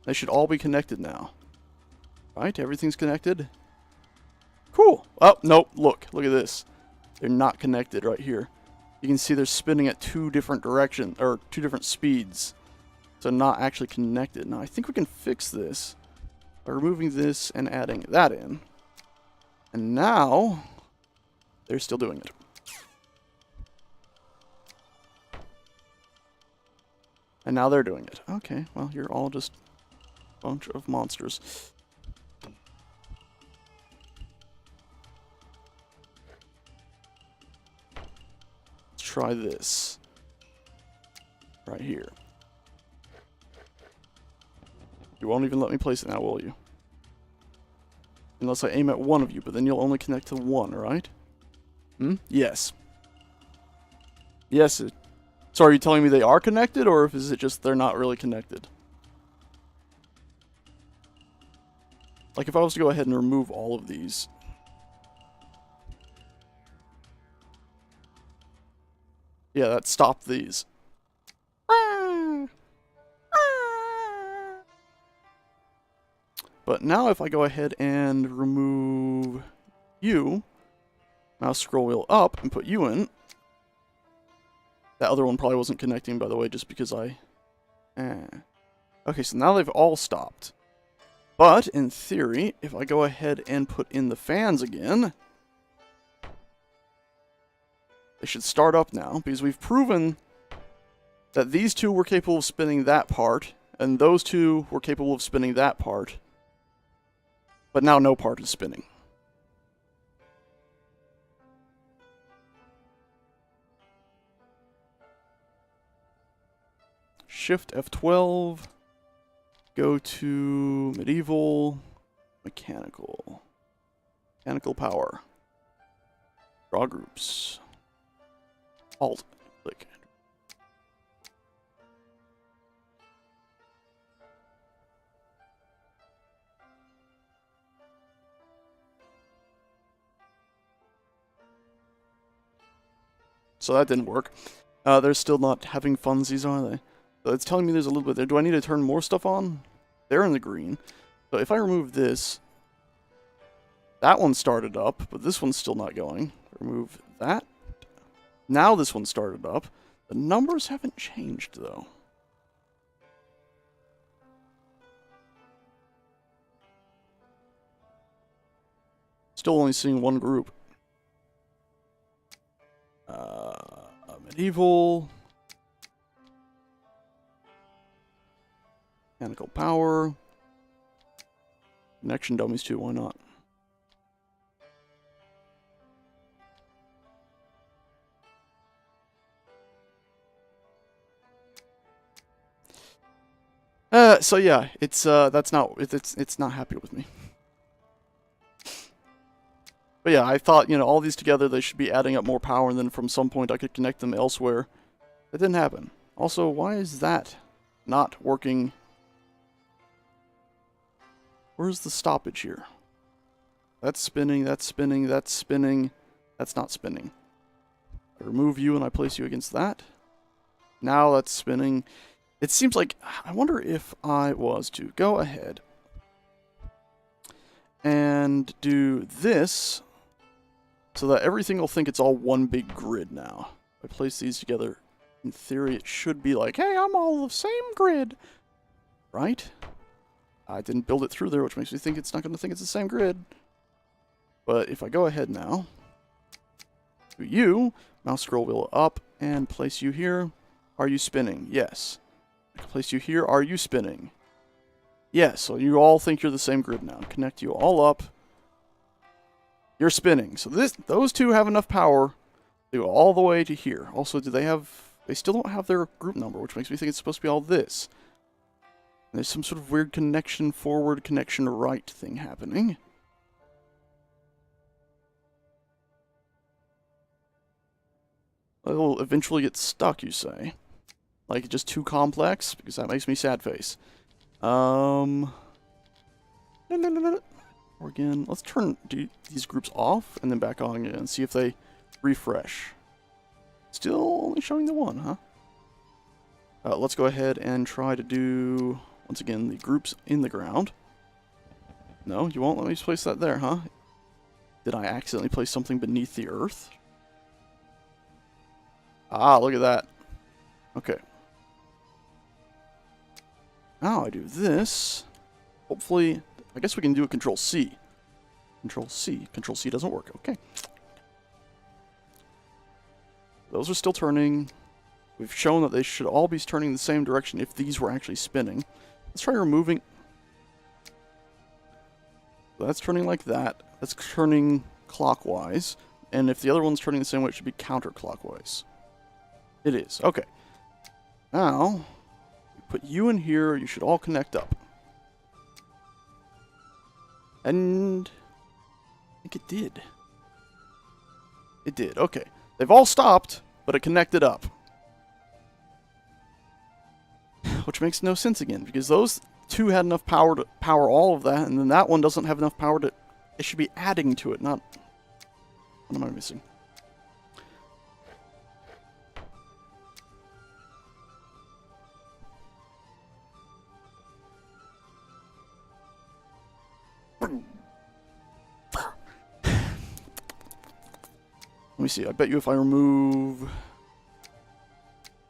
They should all be connected now. Right? Everything's connected. Cool. Oh, nope. Look at this. They're not connected right here. You can see they're spinning at 2 different directions, or 2 different speeds. So not actually connected. Now, I think we can fix this by removing this and adding that in. And now, they're still doing it. And now they're doing it. Okay, well, you're all just a bunch of monsters. Let's try this. Right here. You won't even let me place it now, will you? Unless I aim at one of you, but then you'll only connect to one, right? Yes. Yes. So are you telling me they are connected, or is it just they're not really connected? Like if I was to go ahead and remove all of these. Yeah, that stopped these. But now if I go ahead and remove you, mouse scroll wheel up and put you in. That other one probably wasn't connecting, by the way, just because I... Okay, so now they've all stopped. But, in theory, if I go ahead and put in the fans again, they should start up now, because we've proven that these 2 were capable of spinning that part, and those 2 were capable of spinning that part. But now no part is spinning. Shift F12. Go to medieval. Mechanical. Mechanical power. Draw groups. Alt. Click. So that didn't work. They're still not having funsies, are they? So it's telling me there's a little bit there. Do I need to turn more stuff on? They're in the green. So if I remove this, that one started up, but this one's still not going. Remove that. Now this one started up. The numbers haven't changed, though. Still only seeing one group. Medieval. Mechanical power. Connection dummies too, why not? So yeah, it's that's not it's not happy with me. But yeah, I thought, you know, all these together they should be adding up more power, and then from some point I could connect them elsewhere. That didn't happen. Also, why is that not working? Where's the stoppage here? That's spinning, that's spinning, that's spinning. That's not spinning. I remove you and I place you against that. Now that's spinning. It seems like, I wonder if I was to go ahead and do this so that everything will think it's all one big grid now. If I place these together, in theory it should be like, hey, I'm all the same grid. Right? I didn't build it through there, which makes me think it's not going to think it's the same grid. But if I go ahead now, do you, mouse scroll wheel up, and place you here. Are you spinning? Yes. I place you here. Are you spinning? Yes. So you all think you're the same grid now. Connect you all up. You're spinning. So those two have enough power to go all the way to here. Also, do they have... They still don't have their group number, which makes me think it's supposed to be all this. And there's some sort of weird connection forward, connection right thing happening. It'll eventually get stuck, you say? Like, just too complex? Because that makes me sad face. Again, let's turn these groups off and then back on again and see if they refresh. Still only showing the one, huh? Let's go ahead and try to do, once again, the groups in the ground. No, you won't let me place that there, huh? Did I accidentally place something beneath the earth? Ah, look at that. Okay. Now I do this. Hopefully, I guess we can do a Control C. Control C. Control C doesn't work. Okay. Those are still turning. We've shown that they should all be turning in the same direction if these were actually spinning. Let's try removing. That's turning like that. That's turning clockwise. And if the other one's turning the same way, it should be counterclockwise. It is. Okay. Now, put you in here. You should all connect up. And I think it did. It did. Okay. They've all stopped, but it connected up. Which makes no sense again, because those two had enough power to power all of that, and then that one doesn't have enough power to... It should be adding to it, not... What am I missing? Let me see, I bet you if I remove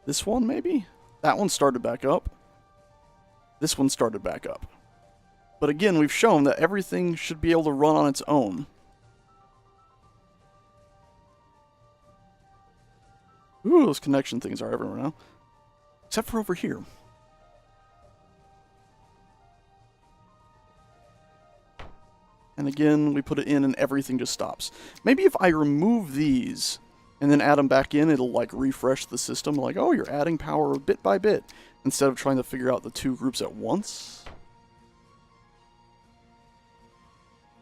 this one, maybe? That one started back up. This one started back up. But again, we've shown that everything should be able to run on its own. Ooh, those connection things are everywhere now. Except for over here. And again, we put it in and everything just stops. Maybe if I remove these and then add them back in, it'll like refresh the system. Like, oh, you're adding power bit by bit. Instead of trying to figure out the two groups at once.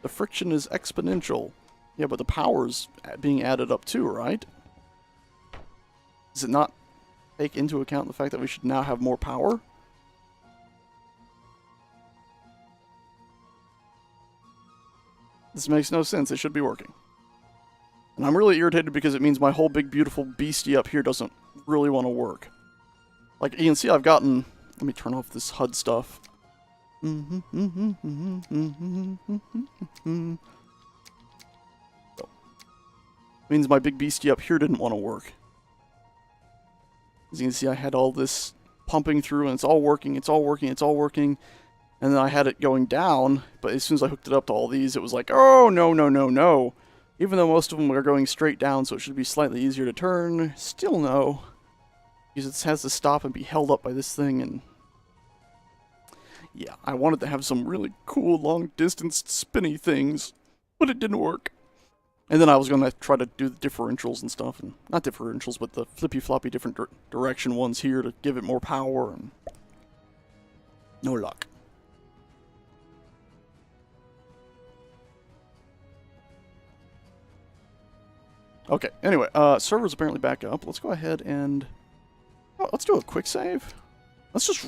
The friction is exponential. Yeah, but the power's being added up too, right? Does it not take into account the fact that we should now have more power? This makes no sense. It should be working. And I'm really irritated because it means my whole big beautiful beastie up here doesn't really want to work. Like, you can see I've gotten... Let me turn off this HUD stuff. Means my big beastie up here didn't want to work. As you can see, I had all this pumping through, and it's all working, it's all working, it's all working. And then I had it going down, but as soon as I hooked it up to all these, it was like, oh, no, no, no, no. Even though most of them are going straight down, so it should be slightly easier to turn, still no. Because it has to stop and be held up by this thing, and... yeah, I wanted to have some really cool, long-distance, spinny things, but it didn't work. And then I was going to try to do the differentials and stuff, and not differentials, but the flippy-floppy different direction ones here to give it more power, and no luck. Okay, anyway, server's apparently back up. Let's go ahead and... oh, let's do a quick save. Let's just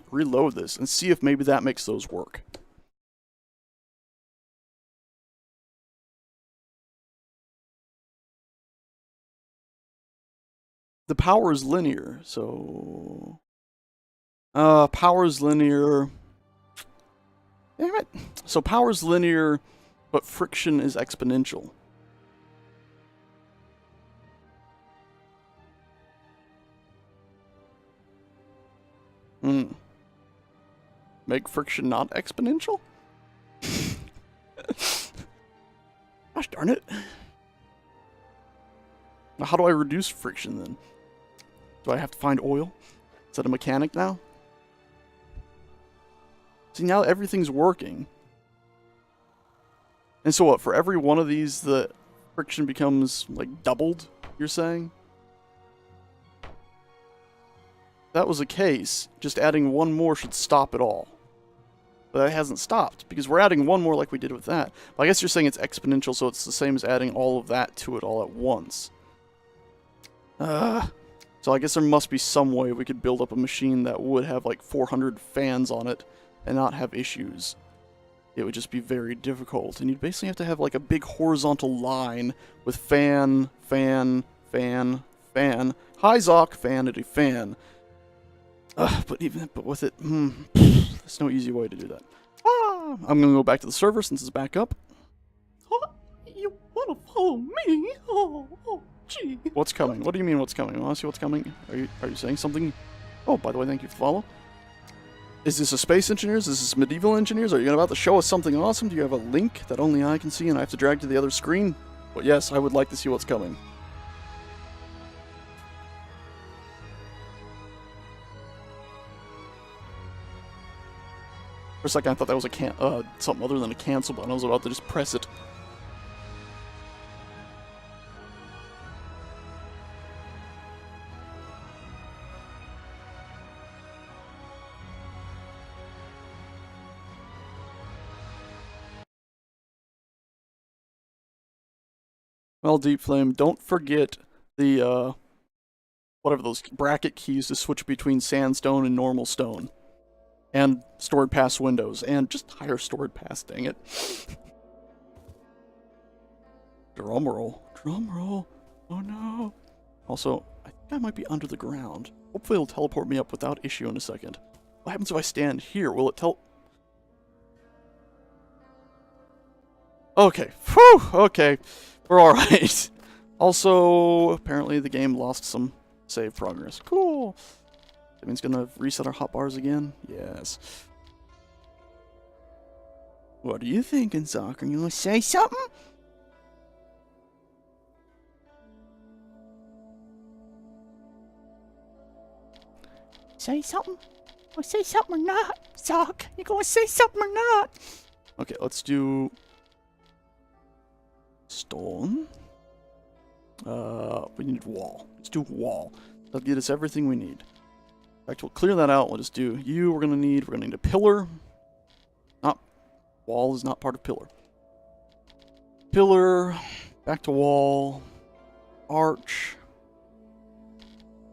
reload this and see if maybe that makes those work. The power is linear, so... power is linear... damn it! So power is linear, but friction is exponential. Make friction not exponential? Gosh darn it. How do I reduce friction then? Do I have to find oil? Is that a mechanic now? See, now everything's working. And so what, for every one of these, the friction becomes, like, doubled, you're saying? If that was the case, just adding one more should stop it all. But that hasn't stopped, because we're adding one more like we did with that. But I guess you're saying it's exponential, so it's the same as adding all of that to it all at once. So I guess there must be some way we could build up a machine that would have like 400 fans on it and not have issues. It would just be very difficult, and you'd basically have to have like a big horizontal line with fan, fan, fan, fan, hi Zoc, fanity, fan. But with it, there's no easy way to do that. I'm gonna go back to the server since it's back up. You wanna follow me? Oh, gee. What's coming? What do you mean what's coming? I wanna see what's coming. Are you saying something? Oh, by the way, thank you for the follow. Is this a Space Engineers? Is this Medieval Engineers? Are you about to show us something awesome? Do you have a link that only I can see and I have to drag to the other screen? But yes, I would like to see what's coming. For a second, I thought that was something other than a cancel button. I was about to just press it. Well, Deep Flame, don't forget the, whatever those bracket keys to switch between sandstone and normal stone. And stored past windows, and just higher stored past, dang it. Drum roll. Drum roll. Oh no. Also, I think I might be under the ground. Hopefully it'll teleport me up without issue in a second. What happens if I stand here? Will it Okay. Whew! Okay. We're alright. Also, apparently the game lost some save progress. Cool. That means gonna reset our hotbars again? Yes. What are you thinking, Zoc? Are you gonna say something? Say something? Or say something or not? Zoc, you gonna say something or not? Okay, let's do... stone. We need wall. Let's do wall. That'll get us everything we need. In fact, we'll clear that out. We'll just do you. We're gonna need a pillar. Wall is not part of pillar. Pillar, back to wall, arch.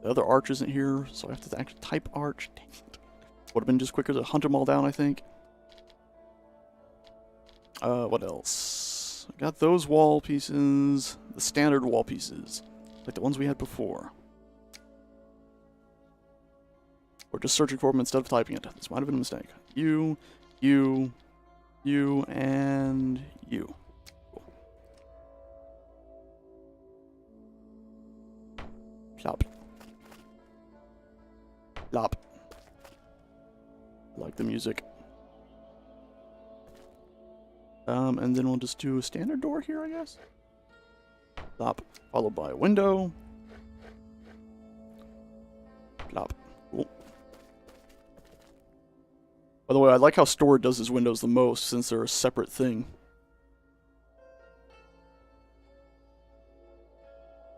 The other arch isn't here, so I have to actually type arch. Dang it. Would have been just quicker to hunt them all down, I think. What else? I got those wall pieces, the standard wall pieces, like the ones we had before. We're just searching for them instead of typing it. This might have been a mistake. You, and you. Cool. Plop. Plop. Like the music. And then we'll just do a standard door here, I guess. Plop. Followed by a window. Plop. Cool. By the way, I like how Storage does his windows the most, since they're a separate thing.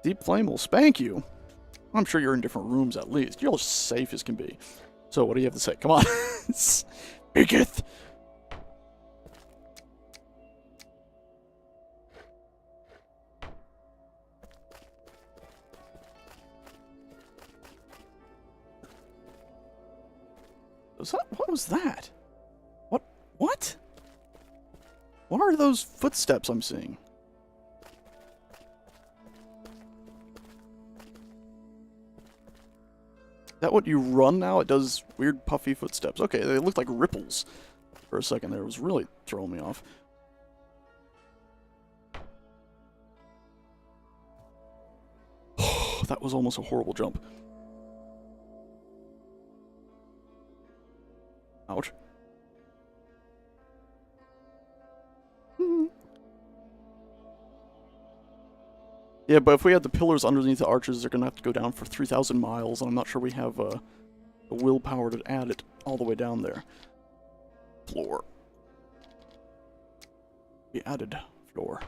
Deep Flame will spank you. I'm sure you're in different rooms at least. You're as safe as can be. So what do you have to say? Come on. Speaketh. What was that? What? What? What are those footsteps I'm seeing? Is that what you run now? It does weird puffy footsteps. Okay, they looked like ripples for a second there. It was really throwing me off. That was almost a horrible jump. Ouch. Yeah, but if we had the pillars underneath the arches, they're gonna have to go down for 3,000 miles, and I'm not sure we have the willpower to add it all the way down there. Floor. We added floor.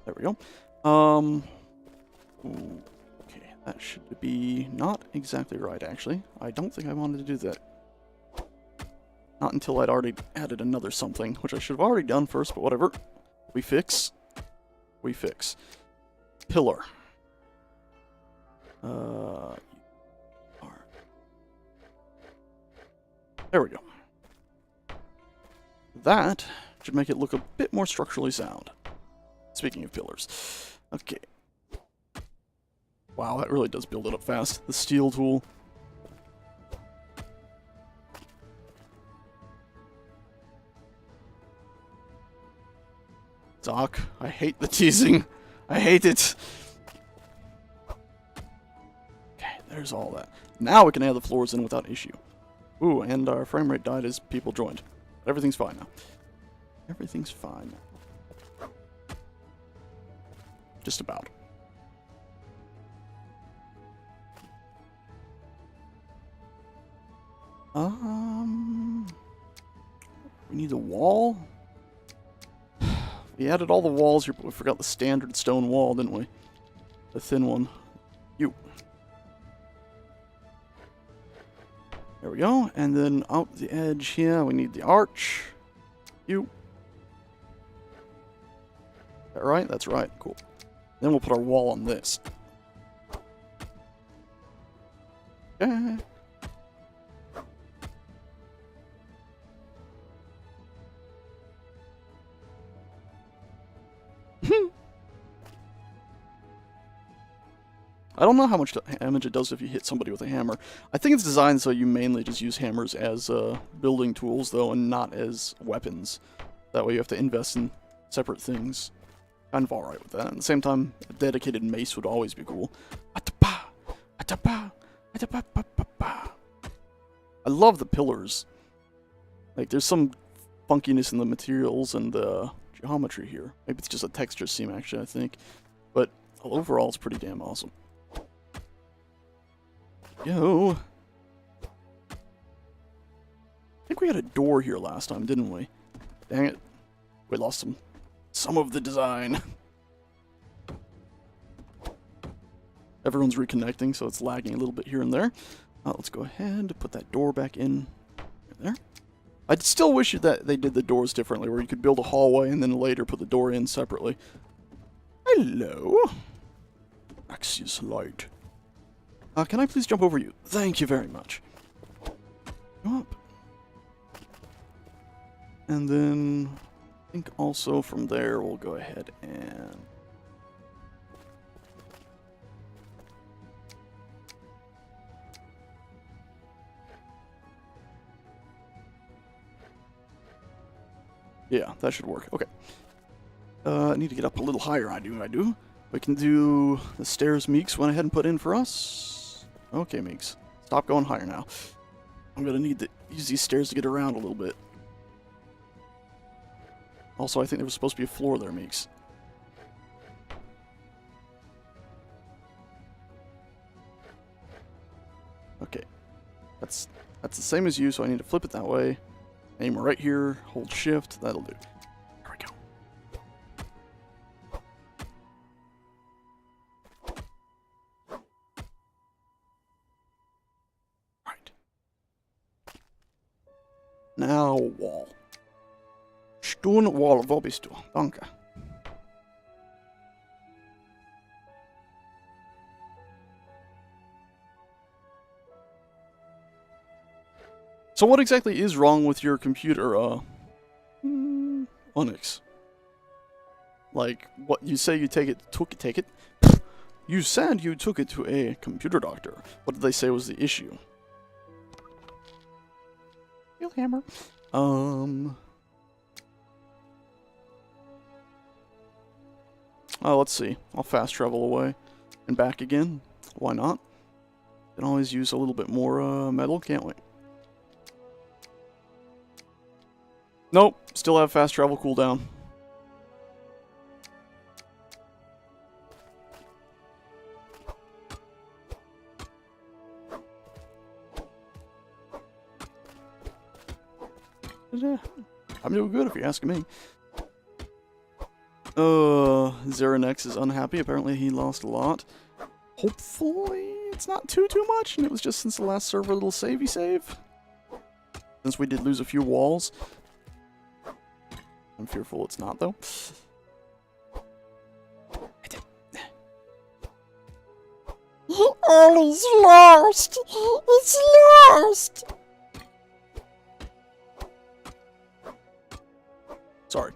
There we go. Okay, that should be not exactly right, actually. I don't think I wanted to do that. Not until I'd already added another something, which I should have already done first, but whatever. We fix. We fix. Pillar. There we go. That should make it look a bit more structurally sound. Speaking of pillars. Okay. Wow, that really does build it up fast. The steel tool. Doc, I hate the teasing. I hate it. Okay, there's all that. Now we can add the floors in without issue. Ooh, and our frame rate died as people joined. But everything's fine now. Everything's fine. Just about. We need a wall. We added all the walls here, but we forgot the standard stone wall, didn't we? The thin one. You. There we go. And then out the edge here, we need the arch. You. Is that right? That's right. Cool. Then we'll put our wall on this. Okay. I don't know how much damage it does if you hit somebody with a hammer. I think it's designed so you mainly just use hammers as building tools, though, and not as weapons. That way you have to invest in separate things. Kind of alright with that. At the same time, a dedicated mace would always be cool. I love the pillars. Like, there's some funkiness in the materials and the geometry here. Maybe it's just a texture seam, actually, I think. But overall, it's pretty damn awesome. Yo. I think we had a door here last time, didn't we? Dang it. We lost some of the design. Everyone's reconnecting, so it's lagging a little bit here and there. Let's go ahead and put that door back in there. I'd still wish that they did the doors differently, where you could build a hallway and then later put the door in separately. Hello. Access light. Can I please jump over you? Thank you very much. Go up. And then I think also from there we'll go ahead and... Yeah, that should work. Okay. I need to get up a little higher. I do. We can do the stairs Meeks went ahead and put in for us. Okay, Meeks. Stop going higher now. I'm going to need to use these stairs to get around a little bit. Also, I think there was supposed to be a floor there, Meeks. Okay. That's the same as you, so I need to flip it that way. Aim right here, hold shift, that'll do. There we go. Right. Now wall. Stone wall, wo bist du? Danke. So what exactly is wrong with your computer, Onyx? Like, what, you say you take it? You said you took it to a computer doctor. What did they say was the issue? You hammer. Oh, let's see. I'll fast travel away and back again. Why not? Can always use a little bit more, metal, can't we? Nope, still have fast travel cooldown. I'm doing good if you're asking me. Zeronex is unhappy. Apparently he lost a lot. Hopefully it's not too much, and it was just since the last server little savey save. Since we did lose a few walls. I'm fearful it's not, though. Ollie's lost. It's lost. Sorry.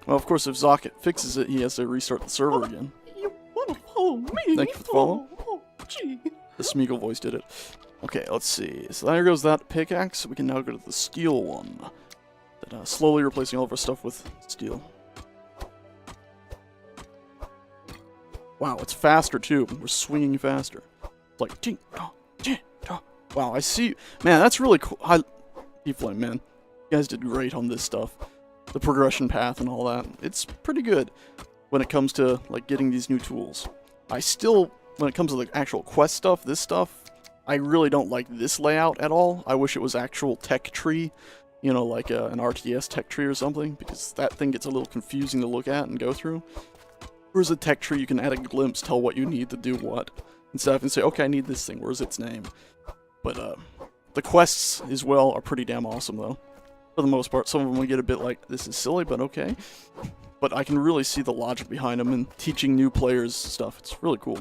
Well, of course, if Zocket fixes it, he has to restart the server again. You wanna follow me? Thank you for the follow. Oh, gee. The Smeagol voice did it. Okay, let's see. So there goes that pickaxe. We can now go to the steel one. That, slowly replacing all of our stuff with steel. Wow, it's faster too. We're swinging faster. It's like ting, ta, ting, ta. Wow, I see. Man, that's really cool. Flame, man, you guys did great on this stuff. The progression path and all that. It's pretty good when it comes to like getting these new tools. I still, when it comes to the actual quest stuff, this stuff, I really don't like this layout at all. I wish it was actual tech tree, you know, like an RTS tech tree or something, because that thing gets a little confusing to look at and go through. Whereas a tech tree, you can at a glimpse tell what you need to do what, instead of having to say, okay, I need this thing, where's its name? But the quests as well are pretty damn awesome though. For the most part, some of them will get a bit like, this is silly, but okay. But I can really see the logic behind them and teaching new players stuff. It's really cool.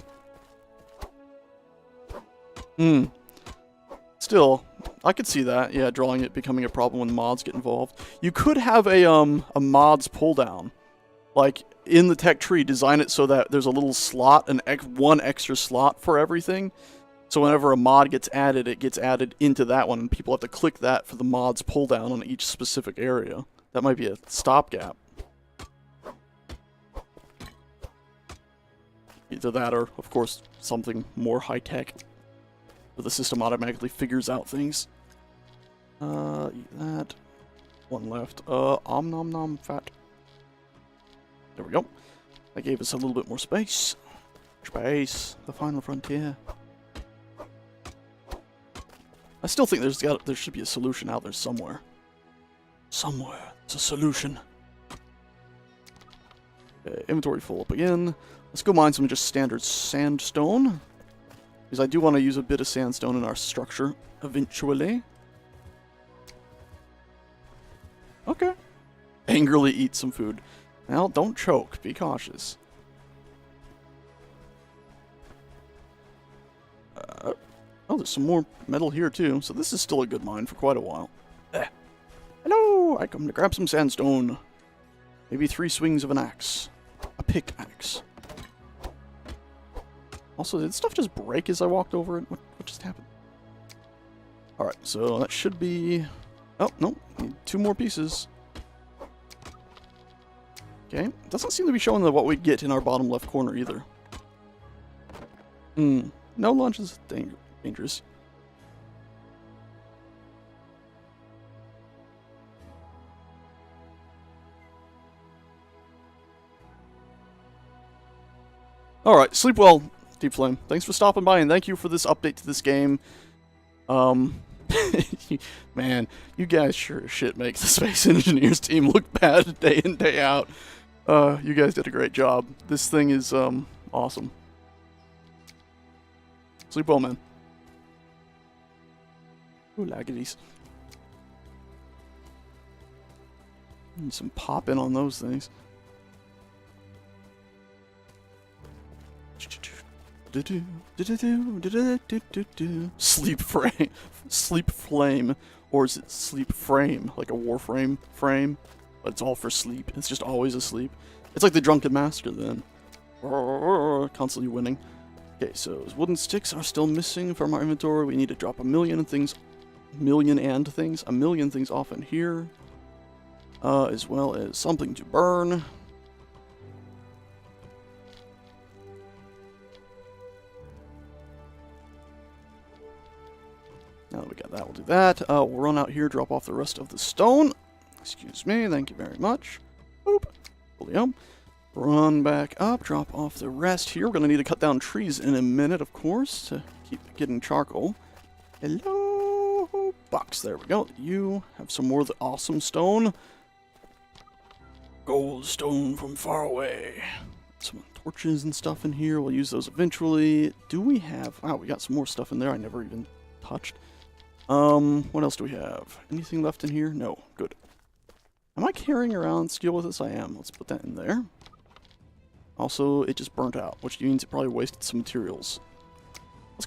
Still, I could see that. Yeah, drawing it becoming a problem when mods get involved. You could have a mods pull down. Like, in the tech tree, design it so that there's a little slot, one extra slot for everything. So whenever a mod gets added, it gets added into that one, and people have to click that for the mods pull down on each specific area. That might be a stopgap. Either that or, of course, something more high-tech, where the system automatically figures out things. That. One left. Om nom nom fat. There we go. That gave us a little bit more space. Space. The final frontier. I still think there should be a solution out there somewhere. Somewhere. It's a solution. Okay, inventory full up again. Let's go mine some just standard sandstone. Because I do want to use a bit of sandstone in our structure eventually. Okay. Angrily eat some food. Well, don't choke. Be cautious. Oh, there's some more metal here too. So this is still a good mine for quite a while. Hello! I come to grab some sandstone. Maybe 3 swings of an axe. A pickaxe. Also, did stuff just break as I walked over it? What just happened? Alright, so that should be... Oh, no. Need 2 more pieces. Okay. Doesn't seem to be showing what we get in our bottom left corner either. No lunch is dangerous. Alright, sleep well, Deep Flame. Thanks for stopping by, and thank you for this update to this game. Man, you guys sure as shit make the Space Engineers team look bad day in, day out. You guys did a great job. This thing is, awesome. Sleep well, man. Ooh, laggities. Need some popping on those things. Sleep frame. Sleep flame. Or is it sleep frame? Like a warframe frame? But it's all for sleep. It's just always asleep. It's like the Drunken Master then. Constantly winning. Okay, so wooden sticks are still missing from our inventory. We need to drop a million things off in here. As well as something to burn. Now that we got that, we'll do that. We'll run out here, drop off the rest of the stone. Excuse me, thank you very much. Boop. William. Run back up, drop off the rest here. We're going to need to cut down trees in a minute, of course, to keep getting charcoal. Hello, box. There we go. You have some more of the awesome stone. Gold stone from far away. Some torches and stuff in here. We'll use those eventually. Do we have... Wow, we got some more stuff in there I never even touched. What else do we have? Anything left in here? No. Good. Am I carrying around steel with us? I am. Let's put that in there. Also, it just burnt out, which means it probably wasted some materials. Let's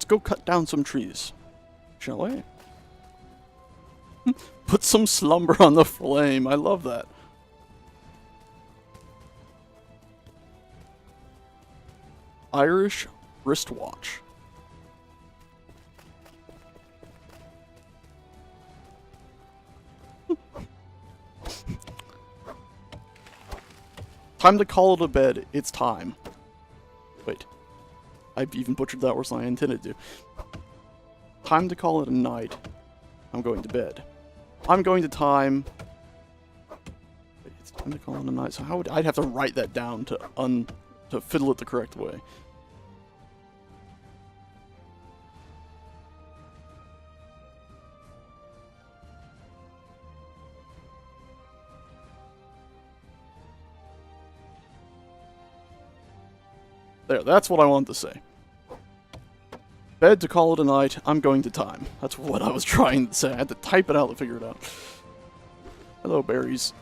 go cut down some trees. Shall we? Put some slumber on the flame. I love that. Irish wristwatch. Time to call it a bed. It's time. Wait. I've even butchered that worse than I intended to. Time to call it a night. I'm going to bed. I'm going to time... Wait, it's time to call it a night. So how would... I'd have to write that down to fiddle it the correct way. There, that's what I wanted to say. Bed to call it a night, I'm going to time. That's what I was trying to say. I had to type it out to figure it out. Hello, berries.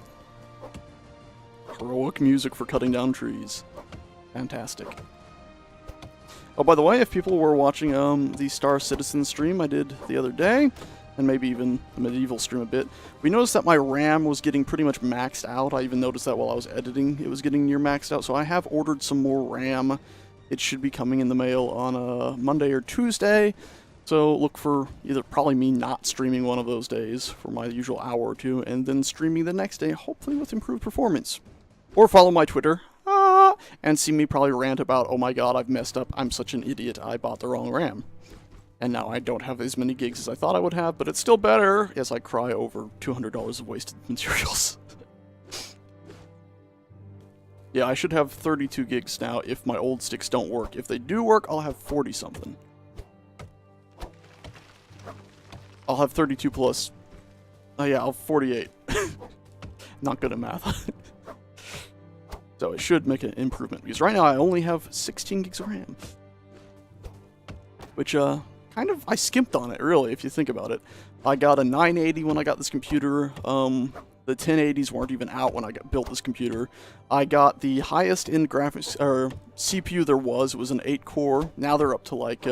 Heroic music for cutting down trees. Fantastic. Oh, by the way, if people were watching the Star Citizen stream I did the other day, and maybe even the medieval stream a bit, we noticed that my RAM was getting pretty much maxed out. I even noticed that while I was editing, it was getting near maxed out, so I have ordered some more RAM. It should be coming in the mail on a Monday or Tuesday, so look for either probably me not streaming one of those days for my usual hour or two, and then streaming the next day, hopefully with improved performance. Or follow my Twitter, and see me probably rant about, oh my god, I've messed up, I'm such an idiot, I bought the wrong RAM. And now I don't have as many gigs as I thought I would have, but it's still better as I cry over $200 of wasted materials. Yeah, I should have 32 gigs now if my old sticks don't work. If they do work, I'll have 40-something. I'll have 32 plus... Oh yeah, I'll have 48. Not good at math. So it should make an improvement, because right now I only have 16 gigs of RAM. Which, kind of, I skimped on it, really, if you think about it. I got a 980 when I got this computer. The 1080s weren't even out when I built this computer. I got the highest end graphics, or CPU there was. It was an 8-core. Now they're up to, like,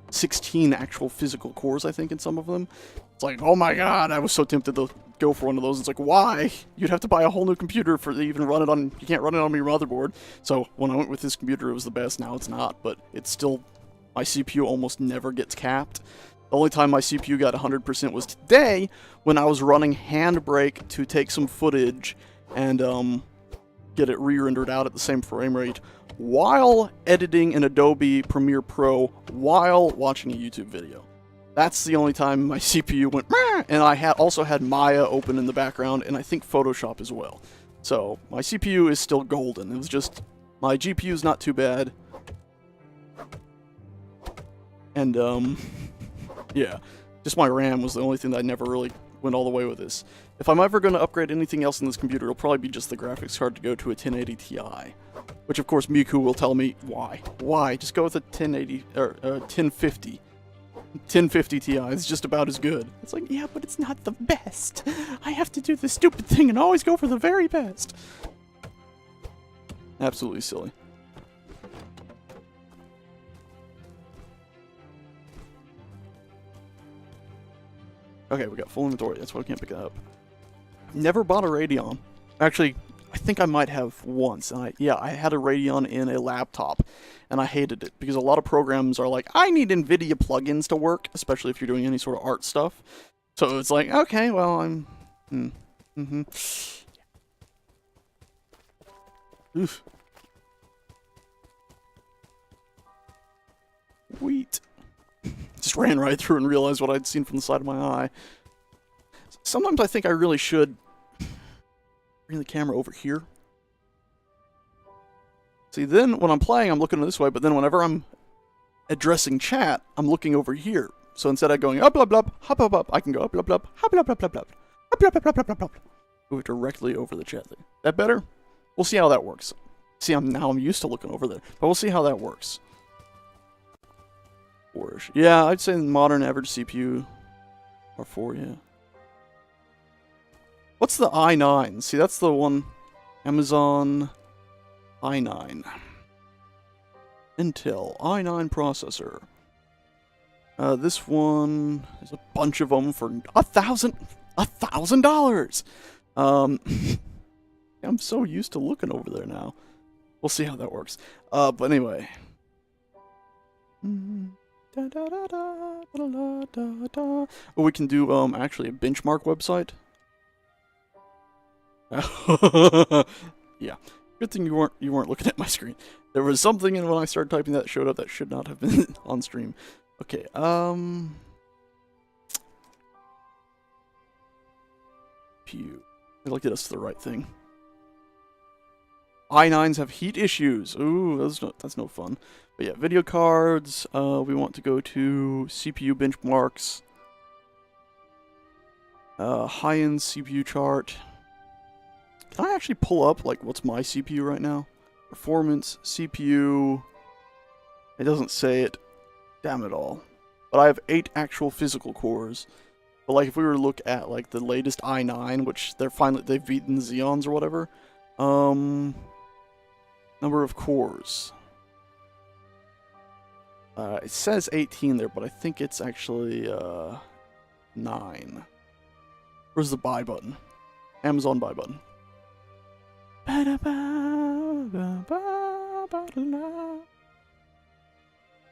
16 actual physical cores, I think, in some of them. It's like, oh my god, I was so tempted to go for one of those. It's like, why? You'd have to buy a whole new computer for to even run it on, you can't run it on your motherboard. So when I went with this computer, it was the best. Now it's not, but it's still, my CPU almost never gets capped. The only time my CPU got 100% was today, when I was running Handbrake to take some footage and get it re-rendered out at the same frame rate while editing in Adobe Premiere Pro while watching a YouTube video. That's the only time my CPU went meh, and I also had Maya open in the background, and I think Photoshop as well. So my CPU is still golden. It was just, my GPU is not too bad. And yeah, just my RAM was the only thing that I never really went all the way with this. If I'm ever going to upgrade anything else in this computer, it'll probably be just the graphics card to go to a 1080 Ti. Which, of course, Miku will tell me, why? Why? Just go with a 1080, or 1050. 1050 Ti is just about as good. It's like, yeah, but it's not the best. I have to do the stupid thing and always go for the very best. Absolutely silly. Okay, we got full inventory. That's why I can't pick it up. I've never bought a Radeon. Actually, I think I might have once. And I had a Radeon in a laptop, and I hated it because a lot of programs are like, I need NVIDIA plugins to work, especially if you're doing any sort of art stuff. So it's like, okay, well, I'm... Oof. Wheat. Just ran right through and realized what I'd seen from the side of my eye. Sometimes I think I really should bring the camera over here. See, then when I'm playing, I'm looking this way, but then whenever I'm addressing chat, I'm looking over here. So instead of going up, up, up, hop, up, up, I can go up, up, up, hop, up, up, up, up, up, up, up, up, up, up. Move directly over the chat thing. That better? We'll see how that works. See, I'm used to looking over there, but we'll see how that works. Four-ish. Yeah, I'd say the modern average CPU are 4, yeah. What's the i9? See, that's the one. Amazon i9. Intel i9 processor. This one, there's a bunch of them for $1,000. I'm so used to looking over there now. We'll see how that works. But anyway. Oh, we can do actually a benchmark website. Yeah. Good thing you weren't looking at my screen. There was something in when I started typing that showed up that should not have been on stream. Okay, Pew. It'll get us to the right thing. i9s have heat issues. Ooh, that's no fun. But yeah, video cards. We want to go to CPU benchmarks. High-end CPU chart. Can I actually pull up, like, what's my CPU right now? Performance, CPU. It doesn't say it. Damn it all. But I have 8 actual physical cores. But, like, if we were to look at, like, the latest i9, which they've beaten Xeons or whatever. Number of cores. It says 18 there, but I think it's actually, 9. Where's the buy button? Amazon buy button.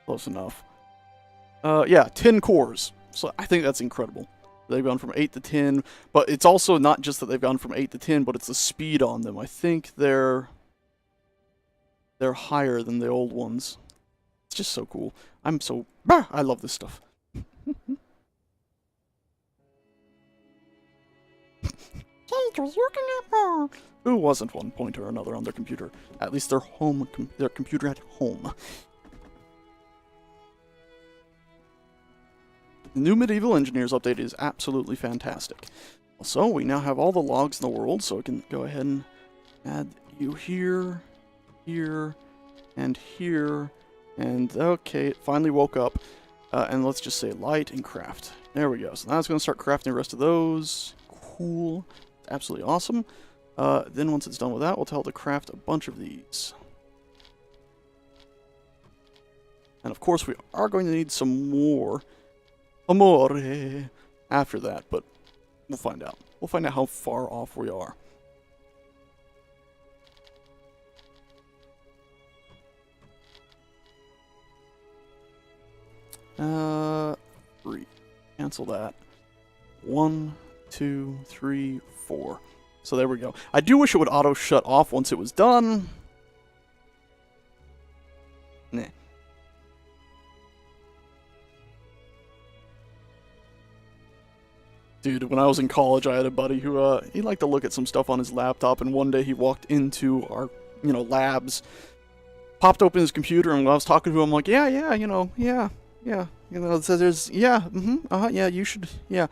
Close enough. Yeah, 10 cores. So I think that's incredible. They've gone from 8 to 10, but it's also not just that they've gone from 8 to 10, but it's the speed on them. I think they're higher than the old ones. It's just so cool. I love this stuff. Who wasn't one point or another on their computer? At least their computer at home. The new Medieval Engineers update is absolutely fantastic. Also, we now have all the logs in the world, so we can go ahead and Add you here, here, and here. And okay, it finally woke up. And let's just say light and craft. There we go. So now it's going to start crafting the rest of those. Cool. Absolutely awesome. Then once it's done with that, we'll tell it to craft a bunch of these. And of course, we are going to need some more amore after that, but we'll find out. We'll find out how far off we are. Three. Cancel that. 1, 2, 3, 4. So there we go. I do wish it would auto shut off once it was done. Nah. Dude, when I was in college, I had a buddy who, he liked to look at some stuff on his laptop, and one day he walked into our, labs, popped open his computer, and when I was talking to him, I'm like, yeah, it says there's, yeah, you should, yeah,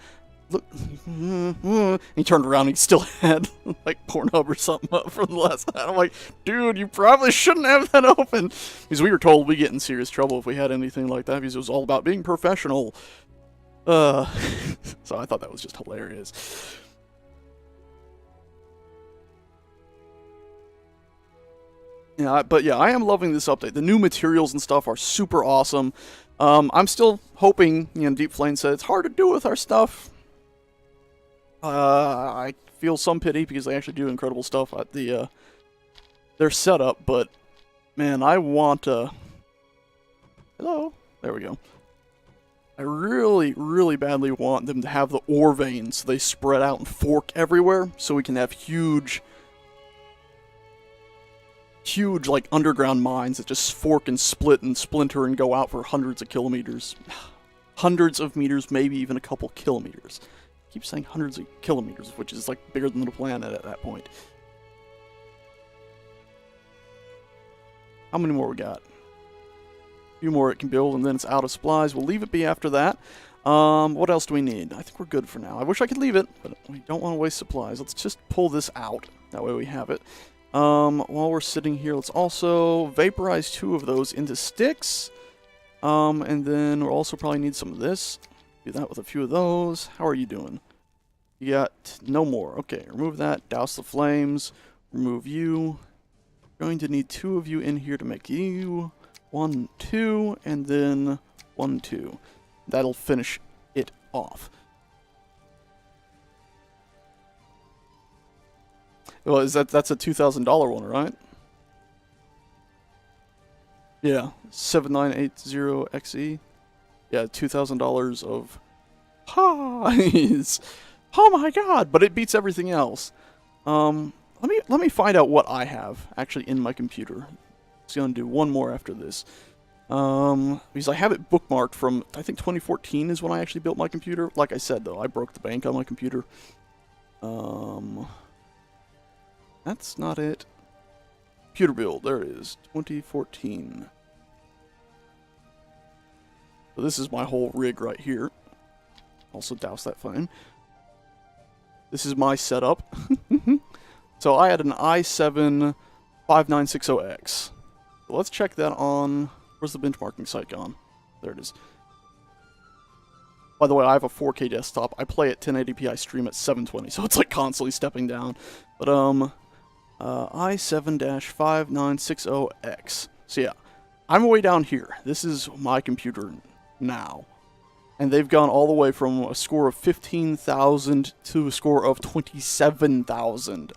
look, and he turned around and he still had, like, Pornhub or something up from the last night. I'm like, dude, you probably shouldn't have that open, because we were told we'd get in serious trouble if we had anything like that, because it was all about being professional. So I thought that was just hilarious. Yeah, but yeah, I am loving this update. The new materials and stuff are super awesome. I'm still hoping, Deep Flame said it's hard to do with our stuff. I feel some pity because they actually do incredible stuff at the their setup, but man, I want hello, there we go. I really, really badly want them to have the ore veins so they spread out and fork everywhere, so we can have huge, like, underground mines that just fork and split and splinter and go out for hundreds of kilometers. Hundreds of meters, maybe even a couple kilometers. I keep saying hundreds of kilometers, which is, like, bigger than the planet at that point. How many more we got? Few more it can build, and then it's out of supplies. We'll leave it be after that. What else do we need? I think we're good for now. I wish I could leave it, but we don't want to waste supplies. Let's just pull this out. That way we have it. While we're sitting here, let's also vaporize 2 of those into sticks. And then we'll also probably need some of this. Do that with a few of those. How are you doing? You got no more. Okay, remove that. Douse the flames. Remove you. Going to need 2 of you in here to make you. 1, 2, and then 1, 2. That'll finish it off. Well, that's a $2,000 one, right? Yeah, 7980XE. Yeah, $2,000 of highs. Oh my god! But it beats everything else. Let me find out what I have actually in my computer. It's gonna do one more after this. Because I have it bookmarked from, I think 2014 is when I actually built my computer. Like I said though, I broke the bank on my computer. That's not it. Computer build, there it is, 2014. So this is my whole rig right here. Also douse that flame. This is my setup. So I had an i7 5960X. So let's check that on... Where's the benchmarking site gone? There it is. By the way, I have a 4K desktop. I play at 1080p, I stream at 720, so it's like constantly stepping down. But, i7-5960X. So yeah, I'm way down here. This is my computer now. And they've gone all the way from a score of 15,000 to a score of 27,000.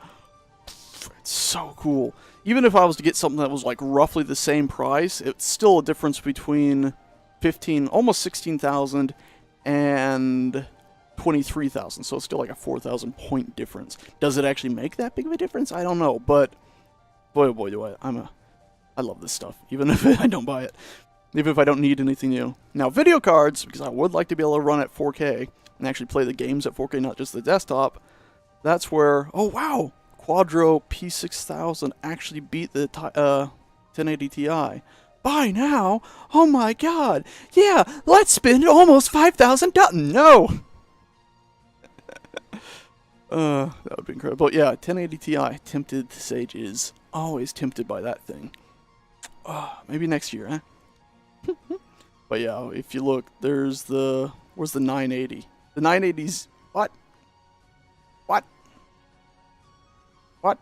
It's so cool. Even if I was to get something that was like roughly the same price, it's still a difference between 15, almost 16,000 and 23,000. So it's still like a 4,000 point difference. Does it actually make that big of a difference? I don't know, but boy oh boy do I love this stuff, even if I don't buy it. Even if I don't need anything new. Now video cards, because I would like to be able to run at 4K and actually play the games at 4K, not just the desktop. That's where, oh wow! Quadro P6000 actually beat the 1080 Ti. Buy now? Oh my god! Yeah, let's spend almost $5,000. No! That would be incredible. But yeah, 1080 Ti, tempted. Sage is always tempted by that thing. Maybe next year, huh? But yeah, if you look, there's the... Where's the 980? The 980's... What? What? What?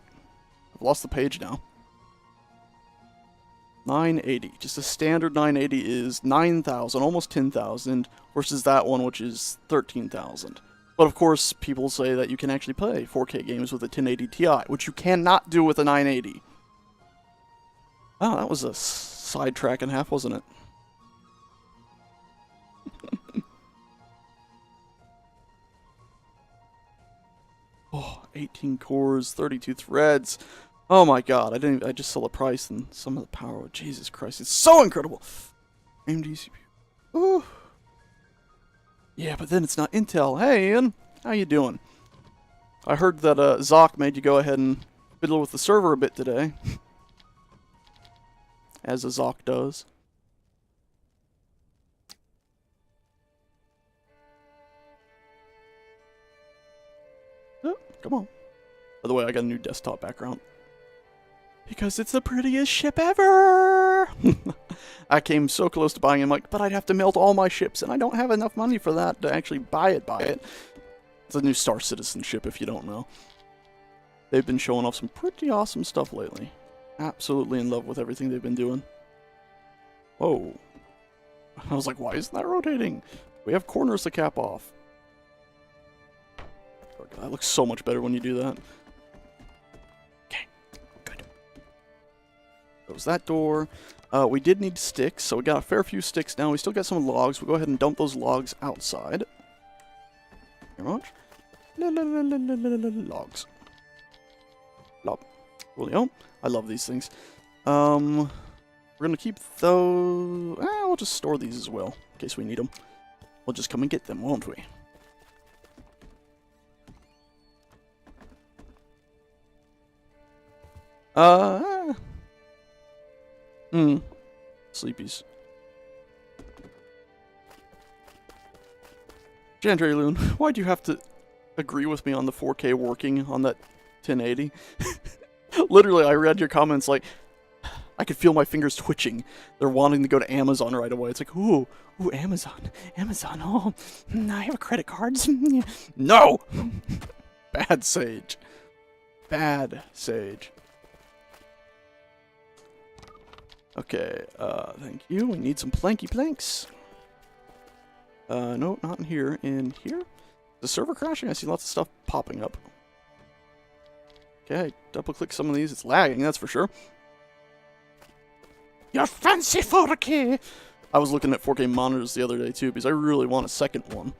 I've lost the page now. 980. Just a standard 980 is 9,000, almost 10,000, versus that one, which is 13,000. But of course, people say that you can actually play 4K games with a 1080 Ti, which you cannot do with a 980. Wow, that was a sidetrack and a half, wasn't it? Oh, 18 cores, 32 threads. Oh my god, I just saw the price and some of the power. Jesus Christ, it's so incredible. AMD CPU. Ooh. Yeah, but then it's not Intel. Hey Ian, how you doing? I heard that Zoc made you go ahead and fiddle with the server a bit today. As a Zoc does. Oh, come on. By the way, I got a new desktop background. Because it's the prettiest ship ever! I came so close to buying it, I'm like, but I'd have to melt all my ships, and I don't have enough money for that to actually buy it. It's a new Star Citizen ship, if you don't know. They've been showing off some pretty awesome stuff lately. Absolutely in love with everything they've been doing. Whoa. I was like, why isn't that rotating? We have corners to cap off. That looks so much better when you do that. Okay, good. Close that door. We did need sticks, so we got a fair few sticks now. We still got some logs. We'll go ahead and dump those logs outside. Very much. Logs. Log. Coolio. I love these things. We're gonna keep those... we'll just store these as well, in case we need them. We'll just come and get them, won't we? Sleepies. Jandreloon, why'd you have to agree with me on the 4K working on that 1080? Literally, I read your comments like, I could feel my fingers twitching. They're wanting to go to Amazon right away. It's like, ooh, Amazon, oh, I have a credit card. No! Bad Sage. Bad Sage. Okay, thank you. We need some planky planks. No, not in here. In here? The server crashing? I see lots of stuff popping up. Okay, double click some of these. It's lagging, that's for sure. Your fancy 4K! I was looking at 4K monitors the other day too, because I really want a second one.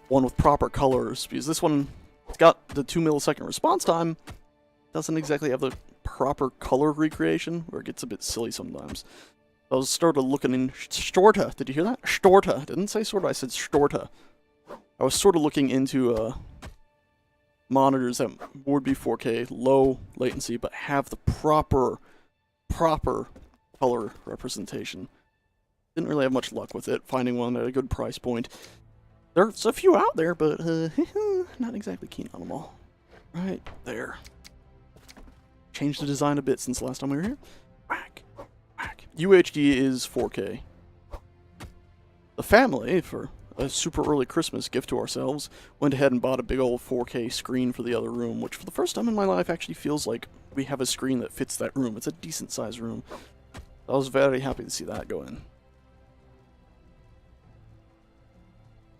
One with proper colors, because this one, it's got the 2 millisecond response time. Doesn't exactly have the proper color recreation, where it gets a bit silly sometimes. I was started looking in Storta. Did you hear that? Storta. Didn't say sorta, I said Storta. I was sort of looking into monitors that would be 4K, low latency, but have the proper color representation. Didn't really have much luck with it, finding one at a good price point. There's a few out there, but not exactly keen on them all. Right there. Changed the design a bit since the last time we were here. Whack, whack. UHD is 4K. The family, for a super early Christmas gift to ourselves, went ahead and bought a big old 4K screen for the other room, which for the first time in my life actually feels like we have a screen that fits that room. It's a decent sized room. I was very happy to see that go in.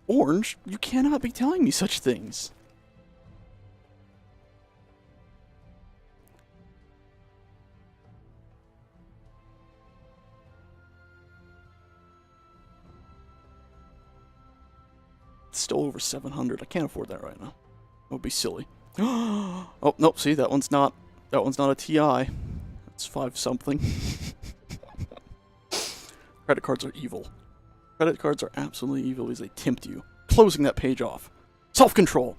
Orange, you cannot be telling me such things. It's still over 700. I can't afford that right now. That would be silly. Oh, nope, see, that one's not a TI. It's 5 something. Credit cards are evil. Credit cards are absolutely evil because they tempt you. Closing that page off. Self-control.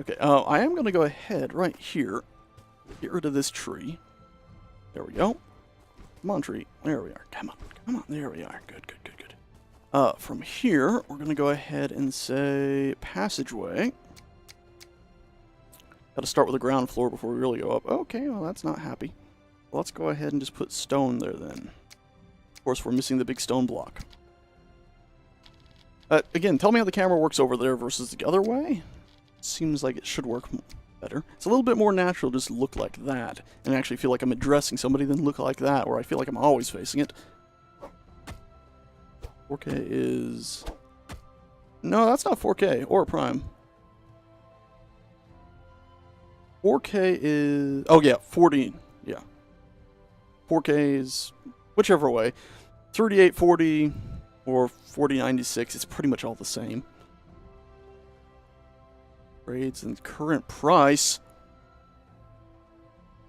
Okay, I am going to go ahead right here. Get rid of this tree. There we go. Come on, tree. There we are. Come on. Come on. There we are. Good, good, good, good. From here, we're going to go ahead and say passageway. Got to start with the ground floor before we really go up. Okay, well, that's not happy. Let's go ahead and just put stone there then. Of course, we're missing the big stone block. Again, tell me how the camera works over there versus the other way. Seems like it should work better. It's a little bit more natural to just look like that and actually feel like I'm addressing somebody than look like that, where I feel like I'm always facing it. 4K is... No, that's not 4K or Prime. 4K is... Oh, yeah, 40. Yeah. 4K is whichever way. 3840 or 4096. It's pretty much all the same. Grades and current price.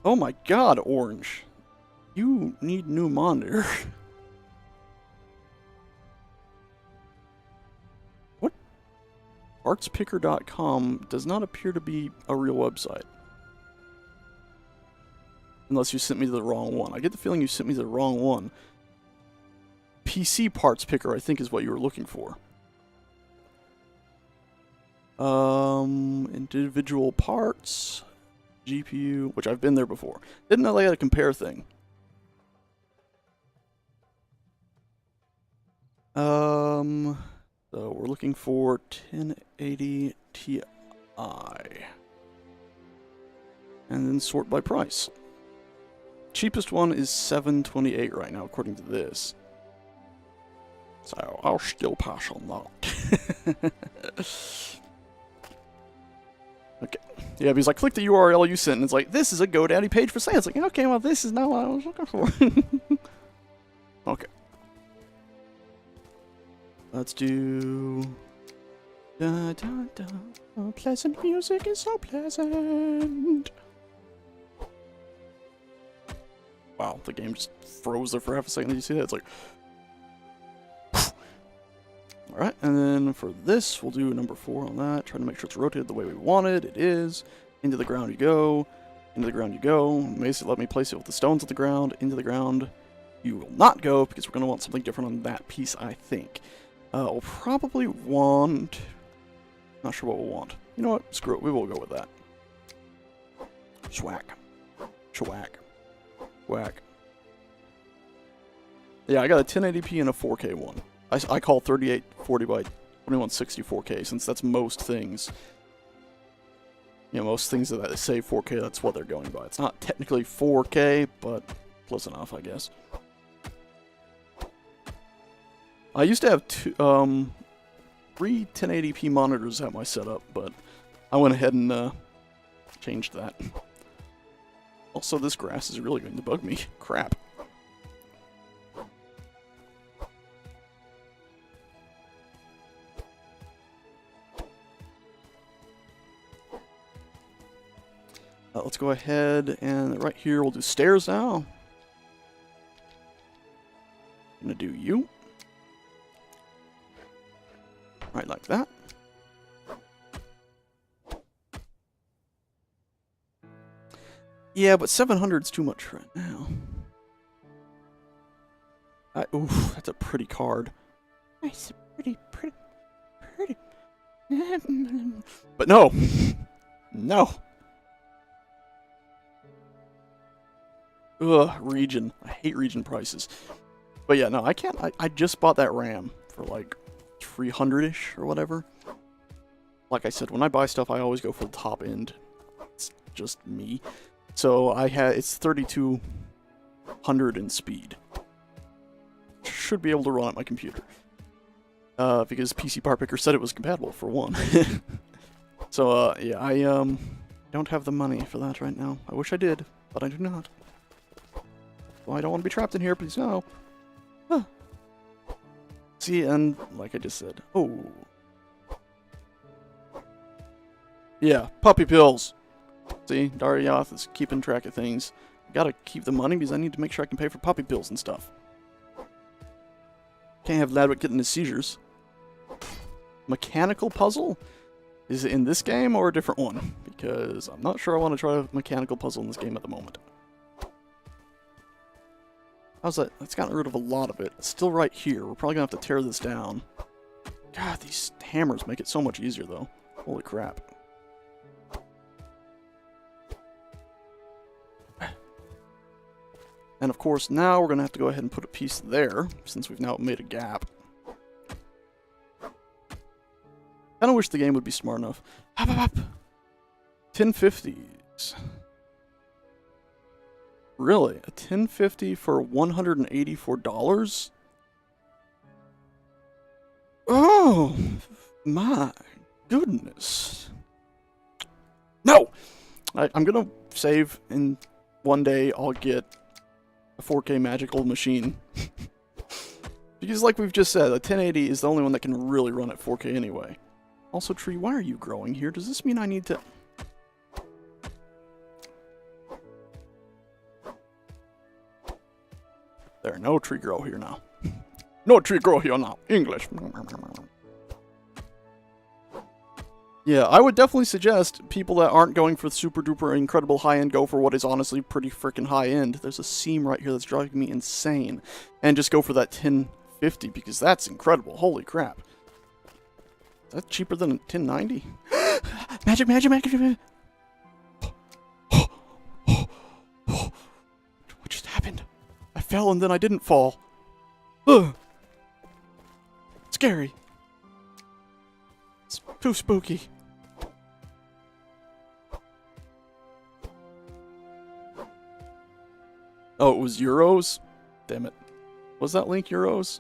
Oh my god, Orange. You need new monitor. What? Partspicker.com does not appear to be a real website. Unless you sent me the wrong one. I get the feeling you sent me the wrong one. PC Parts Picker, I think, is what you were looking for. Individual parts, GPU, which I've been there before. Didn't know they had a compare thing. So we're looking for 1080 Ti. And then sort by price. Cheapest one is $728 right now, according to this. So I'll still pass on that. Okay. Yeah, because I clicked the URL you sent, and it's like, this is a GoDaddy page for sale. It's like, okay, well, this is not what I was looking for. Okay. Let's do... Da, da, da. Oh, pleasant music is so pleasant. Wow, the game just froze there for half a second. Did you see that? It's like... Alright, and then for this, we'll do number 4 on that. Trying to make sure it's rotated the way we wanted. It is. Into the ground you go. Into the ground you go. Basically, let me place it with the stones at the ground. Into the ground you will not go, because we're going to want something different on that piece, I think. We'll probably want... Not sure what we'll want. You know what? Screw it. We will go with that. Schwack. Schwack. Whack. Yeah, I got a 1080p and a 4K one. I call 3840 by 2160 4K, since that's most things. You know, most things that say 4K, that's what they're going by. It's not technically 4K, but close enough, I guess. I used to have three 1080p monitors at my setup, but I went ahead and changed that. Also, this grass is really going to bug me. Crap. Let's go ahead and right here we'll do stairs now. I'm gonna do you. Right like that. Yeah, but 700's too much right now. Oof, that's a pretty card. Nice, pretty. But no. No. Ugh, region. I hate region prices. But yeah, no, I can't. I just bought that RAM for like 300-ish or whatever. Like I said, when I buy stuff, I always go for the top end. It's just me. So it's 3200 in speed. Should be able to run on my computer. Because PC Part Picker said it was compatible, for one. So, yeah, I don't have the money for that right now. I wish I did, but I do not. Well, I don't want to be trapped in here, please no. Huh. See, and like I just said, oh. Yeah, puppy pills. See, Daryath is keeping track of things. Gotta keep the money because I need to make sure I can pay for puppy pills and stuff. Can't have Ladwick getting his seizures. Mechanical puzzle? Is it in this game or a different one? Because I'm not sure I want to try a mechanical puzzle in this game at the moment. How's that? That's gotten rid of a lot of it. It's still right here. We're probably gonna have to tear this down. God, these hammers make it so much easier, though. Holy crap. And of course, now we're gonna have to go ahead and put a piece there, since we've now made a gap. Kinda wish the game would be smart enough. Hop, hop, hop. 1050s. Really? A 1050 for $184? Oh, my goodness. No! I'm gonna save, and one day I'll get a 4K magical machine. Because like we've just said, a 1080 is the only one that can really run at 4K anyway. Also, tree, why are you growing here? Does this mean I need to... There, no tree grow here now. No tree grow here now. English. Yeah, I would definitely suggest people that aren't going for the super duper incredible high end go for what is honestly pretty freaking high end. There's a seam right here that's driving me insane. And just go for that 1050 because that's incredible. Holy crap. Is that cheaper than a 1090? Magic, magic, magic. What just happened? I fell and then I didn't fall. Ugh. Scary. It's too spooky. Oh, it was euros? Damn it. Was that link euros?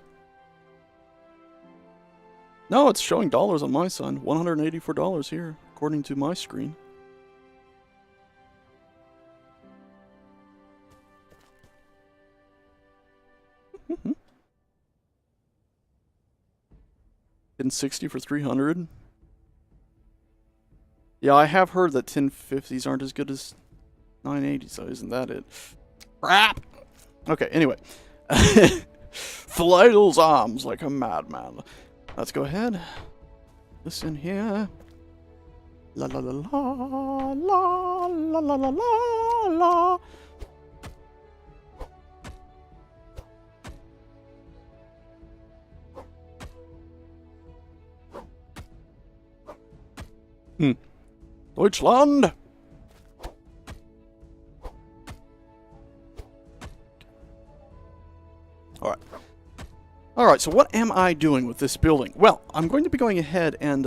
No, it's showing dollars on my side. $184 here, according to my screen. In 60 for 300. Yeah, I have heard that 1050s aren't as good as 980s, so isn't that it? Crap! Okay, anyway. Flails arms like a madman. Let's go ahead. Listen here. La la la la la la la la la la. Deutschland! Alright, so what am I doing with this building? Well, I'm going to be going ahead and,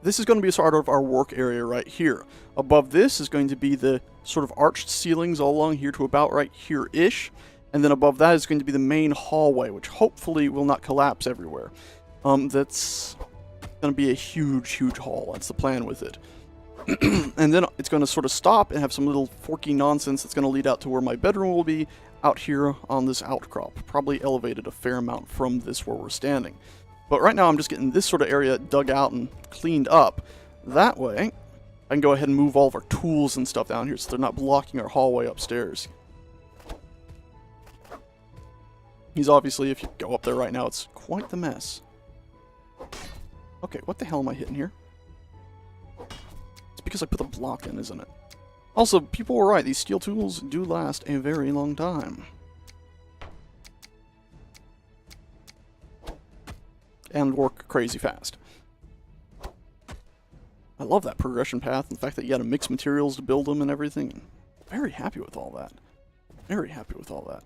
this is going to be sort of our work area right here. Above this is going to be the sort of arched ceilings all along here to about right here-ish. And then above that is going to be the main hallway, which hopefully will not collapse everywhere. That's going to be a huge, huge hall. That's the plan with it. And then it's going to sort of stop and have some little forky nonsense that's going to lead out to where my bedroom will be out here on this outcrop. Probably elevated a fair amount from this where we're standing. But right now I'm just getting this sort of area dug out and cleaned up. That way, I can go ahead and move all of our tools and stuff down here so they're not blocking our hallway upstairs. He's obviously, if you go up there right now, it's quite the mess. Okay, what the hell am I hitting here? It's because I put the block in, isn't it? Also, people were right, these steel tools do last a very long time. And work crazy fast. I love that progression path, and the fact that you gotta mix materials to build them and everything. Very happy with all that. Very happy with all that.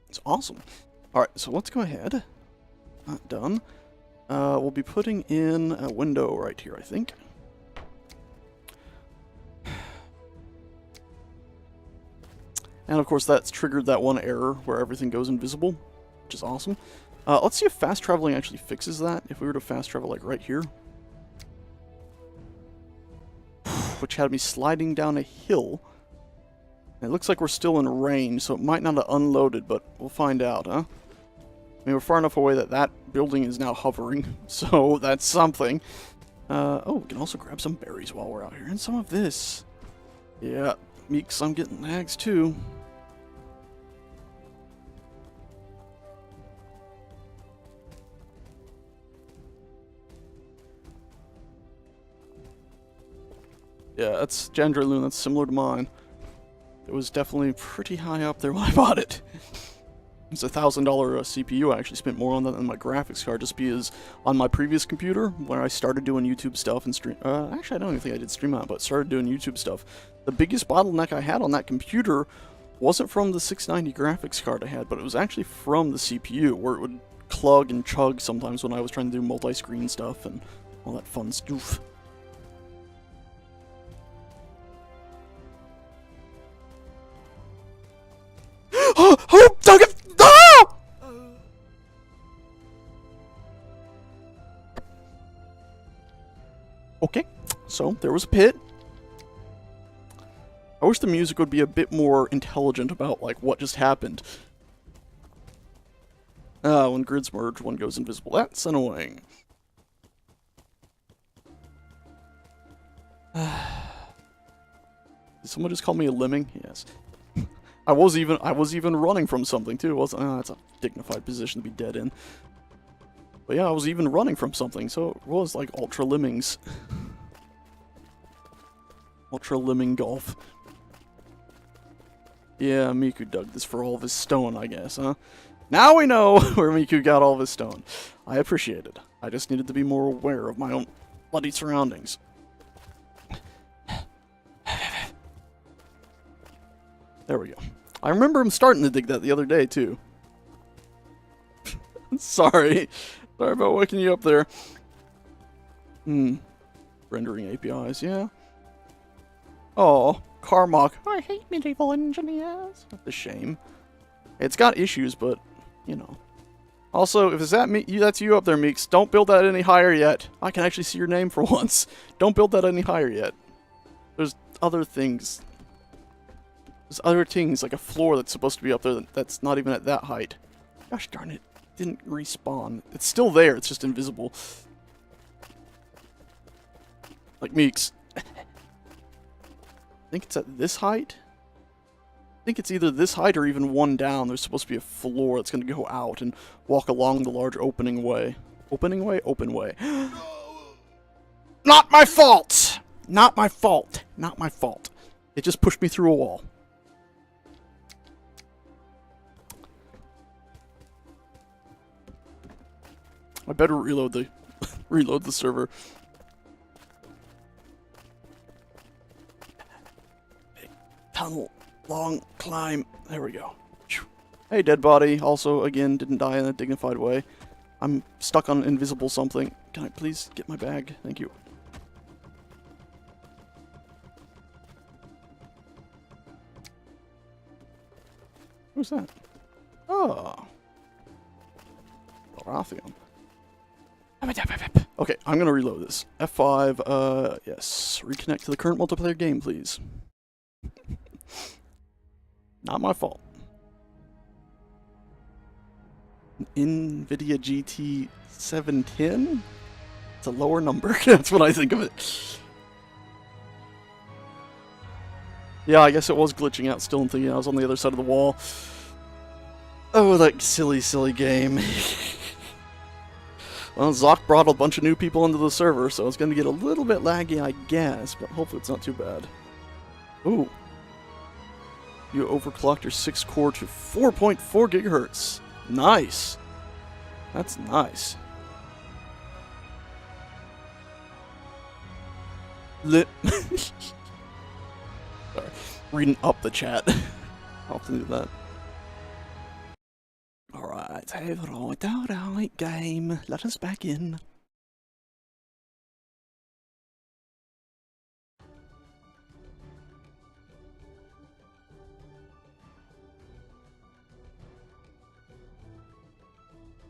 It's awesome. Alright, so let's go ahead. Not done. We'll be putting in a window right here, I think. And of course that's triggered that one error where everything goes invisible, which is awesome. Let's see if fast traveling actually fixes that. If we were to fast travel like right here. Which had me sliding down a hill. And it looks like we're still in range, so it might not have unloaded, but we'll find out, huh? I mean, we're far enough away that that building is now hovering, so that's something. Oh, we can also grab some berries while we're out here, and some of this. Yeah, Meeks, I'm getting lags too. Yeah, that's Gendraloon, that's similar to mine. It was definitely pretty high up there when I bought it. It's a $1,000 CPU. I actually spent more on that than my graphics card, just because on my previous computer, when I started doing YouTube stuff and stream, actually I don't even think I did stream on it, but started doing YouTube stuff, the biggest bottleneck I had on that computer wasn't from the 690 graphics card I had, but it was actually from the CPU, where it would clug and chug sometimes when I was trying to do multi-screen stuff and all that fun stuff. Oh, dug it! Ah! Okay, so there was a pit. I wish the music would be a bit more intelligent about, like, what just happened. When grids merge, one goes invisible. That's annoying. Did someone just call me a lemming? Yes. I was even running from something too, wasn't I? That's a dignified position to be dead in. But yeah, I was even running from something, so it was like Ultra Lemmings. Ultra Lemming Golf. Yeah, Miku dug this for all of his stone, I guess, huh? Now we know where Miku got all of his stone. I appreciate it. I just needed to be more aware of my own bloody surroundings. There we go. I remember him starting to dig that the other day, too. Sorry. Sorry about waking you up there. Rendering APIs, yeah. Oh, Carmack. I hate medieval engineers. That's a shame. It's got issues, but, you know. Also, if it's that's you up there, Meeks, don't build that any higher yet. I can actually see your name for once. Don't build that any higher yet. There's other things. There's other things, like a floor that's supposed to be up there that's not even at that height. Gosh darn it. It didn't respawn. It's still there, it's just invisible. Like Meeks. I think it's at this height? I think it's either this height or even one down. There's supposed to be a floor that's going to go out and walk along the large opening way. Opening way? Open way. Not my fault! Not my fault. Not my fault. It just pushed me through a wall. I better reload the server. Big tunnel, long climb. There we go. Hey, dead body. Also, again, didn't die in a dignified way. I'm stuck on invisible something. Can I please get my bag? Thank you. Who's that? Oh. Rathium. Okay, I'm gonna reload this. F5, yes. Reconnect to the current multiplayer game, please. Not my fault. NVIDIA GT 710? It's a lower number. That's what I think of it. Yeah, I guess it was glitching out still and thinking I was on the other side of the wall. Oh, that silly, silly game. Well, Zoc brought a bunch of new people into the server, so it's going to get a little bit laggy, I guess, but hopefully it's not too bad. Ooh. You overclocked your 6-core to 4.4 gigahertz. Nice. That's nice. Sorry. Reading up the chat. I'll have to do that. Alright, alright, game. Let us back in.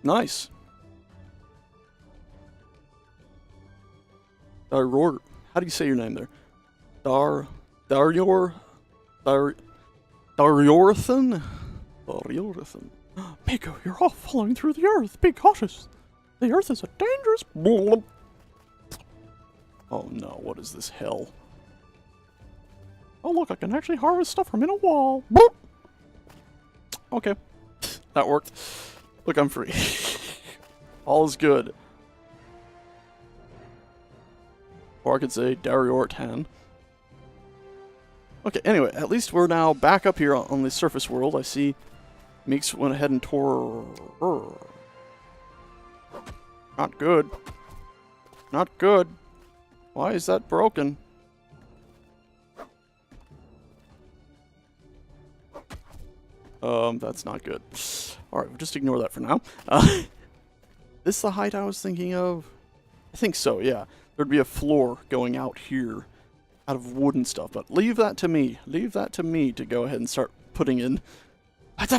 Nice. Daryor. How do you say your name there? Daryorthan? Daryorthan? Miku, you're all falling through the earth. Be cautious. The earth is a dangerous... Oh no, what is this hell? Oh look, I can actually harvest stuff from in a wall. Okay. That worked. Look, I'm free. All is good. Or I could say Daryorthan. Okay, anyway, at least we're now back up here on the surface world. I see Meeks went ahead and tore... Not good. Not good. Why is that broken? That's not good. Alright, we'll just ignore that for now. This the height I was thinking of? I think so, yeah. There'd be a floor going out here out of wood and stuff, but leave that to me. Leave that to me to go ahead and start putting in... Alright,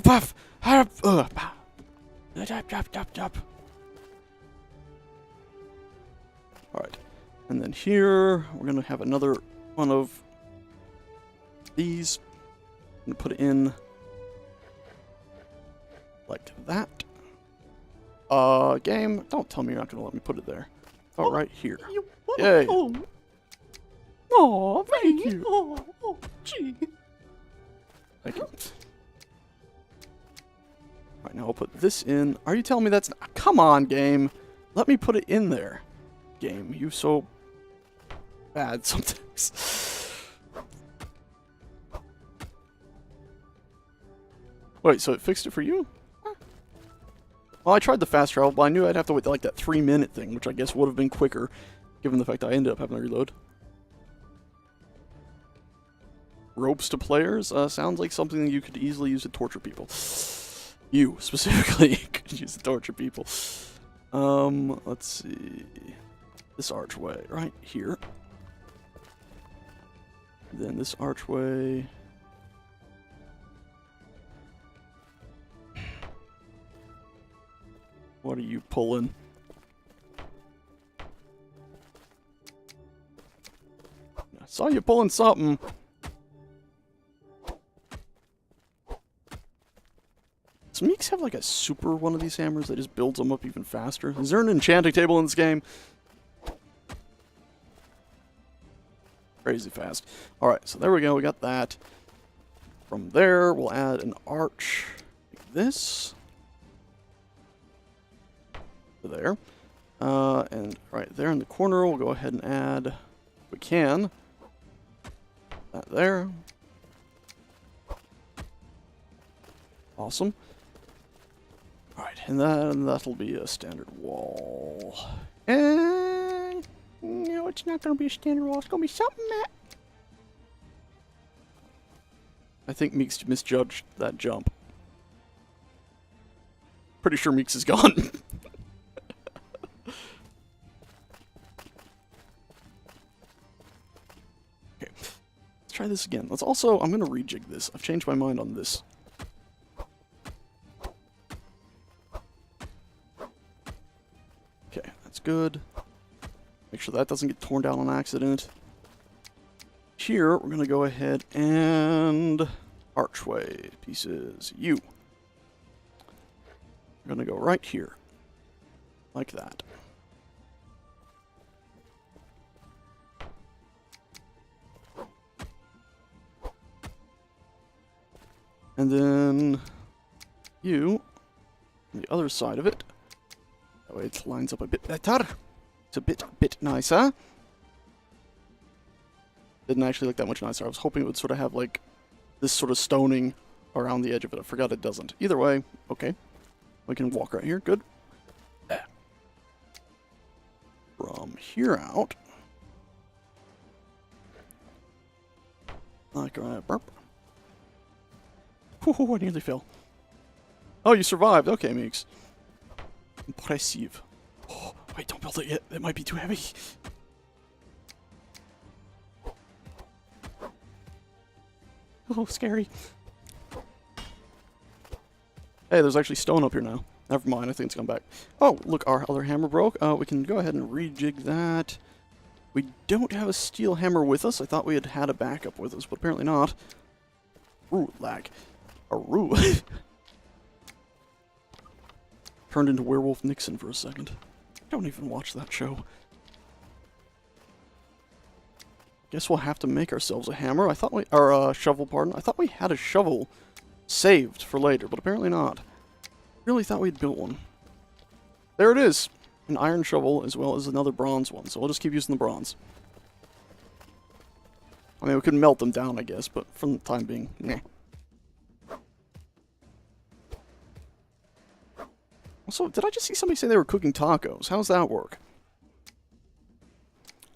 and then here, we're going to have another one of these. I'm going to put it in like that. Game, don't tell me you're not going to let me put it there. Oh, right here. Yay. Oh, Thank you. Oh, gee. Thank you. Alright, now I'll put this in. Are you telling me that's... Come on, game. Let me put it in there. Game, you so bad sometimes. Wait, so it fixed it for you? Well, I tried the fast travel, but I knew I'd have to wait like that 3-minute thing, which I guess would have been quicker, given the fact I ended up having to reload. Ropes to players? Sounds like something that you could easily use to torture people. You, specifically, could use to torture people. Let's see... This archway, right here. Then this archway... What are you pulling? I saw you pulling something. Does Meeks have like a super one of these hammers that just builds them up even faster? Is there an enchanting table in this game? Crazy fast. Alright, so there we go, we got that. From there, we'll add an arch like this. To there. And right there in the corner, we'll go ahead and add, if we can, that there. Awesome. Alright, and that'll be a standard wall. No, it's not going to be a standard wall. It's going to be something that... I think Meeks misjudged that jump. Pretty sure Meeks is gone. Okay, let's try this again. Let's also, I'm going to rejig this. I've changed my mind on this. Okay, that's good. Make sure that doesn't get torn down on accident. Here, we're going to go ahead and... Archway pieces. You. We're going to go right here. Like that. And then... You. On the other side of it. That way it lines up a bit better. It's a bit nicer. Didn't actually look that much nicer. I was hoping it would sort of have like this sort of stoning around the edge of it. I forgot it doesn't. Either way, okay. We can walk right here. Good. From here out. Like a burp. Ooh, I nearly fell. Oh, you survived. Okay, Meeks. Impressive. Oh, wait, don't build it yet. It might be too heavy. Oh, scary. Hey, there's actually stone up here now. Never mind, I think it's gone back. Oh, look, our other hammer broke. We can go ahead and rejig that. We don't have a steel hammer with us. I thought we had a backup with us, but apparently not. Ooh, lag. Ooh. Turned into Werewolf Nixon for a second. Don't even watch that show. Guess we'll have to make ourselves a hammer. I thought we... Or a shovel, pardon. I thought we had a shovel saved for later, but apparently not. Really thought we'd built one. There it is! An iron shovel as well as another bronze one, so we'll just keep using the bronze. I mean, we could melt them down, I guess, but for the time being, nah. Also, did I just see somebody say they were cooking tacos? How's that work?